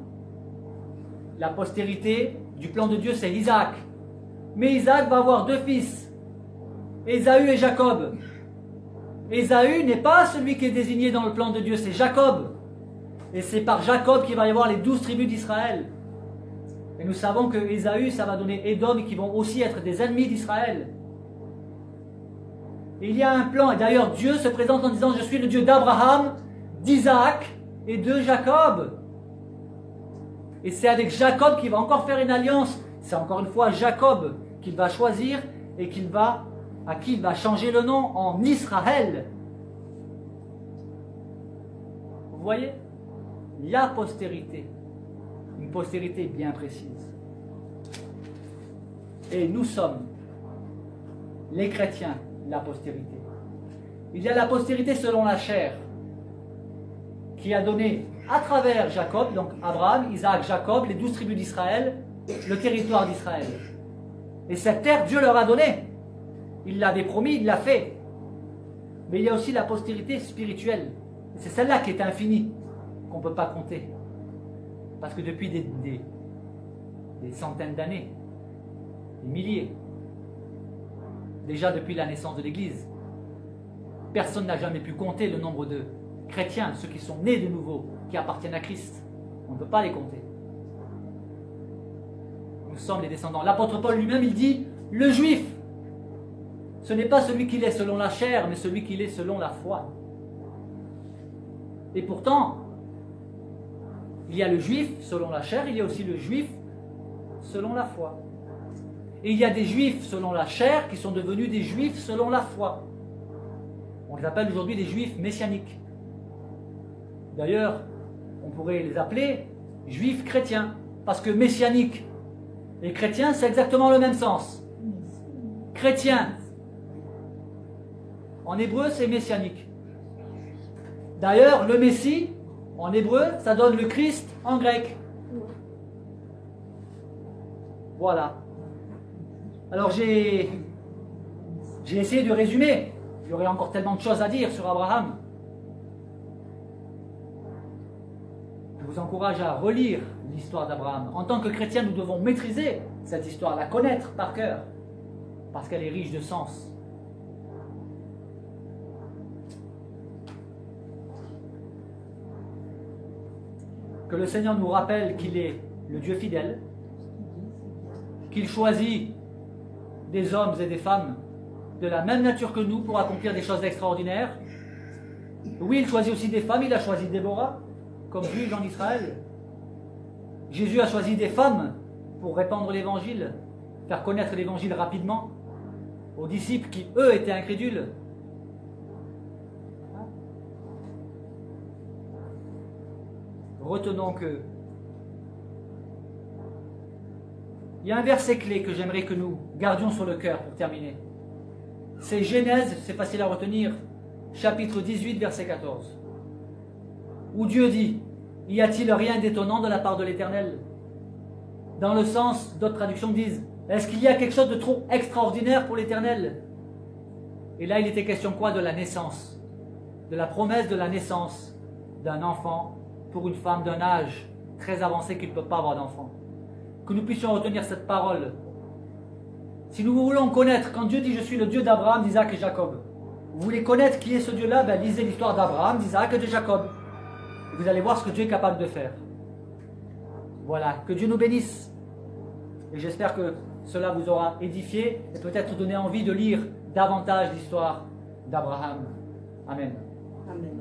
S1: la postérité du plan de Dieu, c'est Isaac. Mais Isaac va avoir 2 fils, Ésaü et Jacob. Ésaü n'est pas celui qui est désigné dans le plan de Dieu, c'est Jacob. Et c'est par Jacob qu'il va y avoir les 12 tribus d'Israël. Et nous savons que Ésaü, ça va donner Édom, qui vont aussi être des ennemis d'Israël. Il y a un plan, et d'ailleurs Dieu se présente en disant, je suis le Dieu d'Abraham, d'Isaac et de Jacob. Et c'est avec Jacob qu'il va encore faire une alliance. C'est encore une fois Jacob qu'il va choisir et à qui il va changer le nom en Israël. Vous voyez? La postérité. Une postérité bien précise. Et nous sommes, les chrétiens, la postérité. Il y a la postérité selon la chair, qui a donné à travers Jacob, donc Abraham, Isaac, Jacob, les 12 tribus d'Israël, le territoire d'Israël. Et cette terre, Dieu leur a donné. Il l'avait promis, il l'a fait. Mais il y a aussi la postérité spirituelle. C'est celle-là qui est infinie, qu'on ne peut pas compter. Parce que depuis des centaines d'années, des milliers, déjà depuis la naissance de l'Église, personne n'a jamais pu compter le nombre de chrétiens, ceux qui sont nés de nouveau, qui appartiennent à Christ. On ne peut pas les compter. Nous sommes les descendants. L'apôtre Paul lui-même, il dit, le juif, ce n'est pas celui qui l'est selon la chair, mais celui qui l'est selon la foi. Et pourtant, il y a le juif selon la chair, il y a aussi le juif selon la foi. Et il y a des juifs selon la chair qui sont devenus des juifs selon la foi. On les appelle aujourd'hui des juifs messianiques. D'ailleurs, on pourrait les appeler juifs chrétiens, parce que messianique et chrétien, c'est exactement le même sens. Chrétien, En hébreu, c'est messianique. D'ailleurs, le Messie, en hébreu, ça donne le Christ en grec. Voilà. Alors j'ai essayé de résumer. Il y aurait encore tellement de choses à dire sur Abraham. Je vous encourage à relire l'histoire d'Abraham. En tant que chrétiens, nous devons maîtriser cette histoire, la connaître par cœur, parce qu'elle est riche de sens. Que le Seigneur nous rappelle qu'il est le Dieu fidèle, qu'il choisit des hommes et des femmes de la même nature que nous pour accomplir des choses extraordinaires. Oui, il choisit aussi des femmes, il a choisi Déborah comme juge en Israël. Jésus a choisi des femmes pour répandre l'évangile, faire connaître l'évangile rapidement aux disciples qui, eux, étaient incrédules. Retenons que il y a un verset clé que j'aimerais que nous gardions sur le cœur pour terminer. C'est Genèse, c'est facile à retenir, chapitre 18, verset 14. Où Dieu dit, y a-t-il rien d'étonnant de la part de l'Éternel? Dans le sens, d'autres traductions disent, est-ce qu'il y a quelque chose de trop extraordinaire pour l'Éternel? Et là, il était question quoi? De la naissance, de la promesse de la naissance d'un enfant pour une femme d'un âge très avancé qui ne peut pas avoir d'enfant. Que nous puissions retenir cette parole. Si nous voulons connaître, quand Dieu dit « Je suis le Dieu d'Abraham, d'Isaac et Jacob », vous voulez connaître qui est ce Dieu-là, ben lisez l'histoire d'Abraham, d'Isaac et de Jacob. Et vous allez voir ce que Dieu est capable de faire. Voilà, que Dieu nous bénisse. Et j'espère que cela vous aura édifié et peut-être donné envie de lire davantage l'histoire d'Abraham. Amen.
S2: Amen.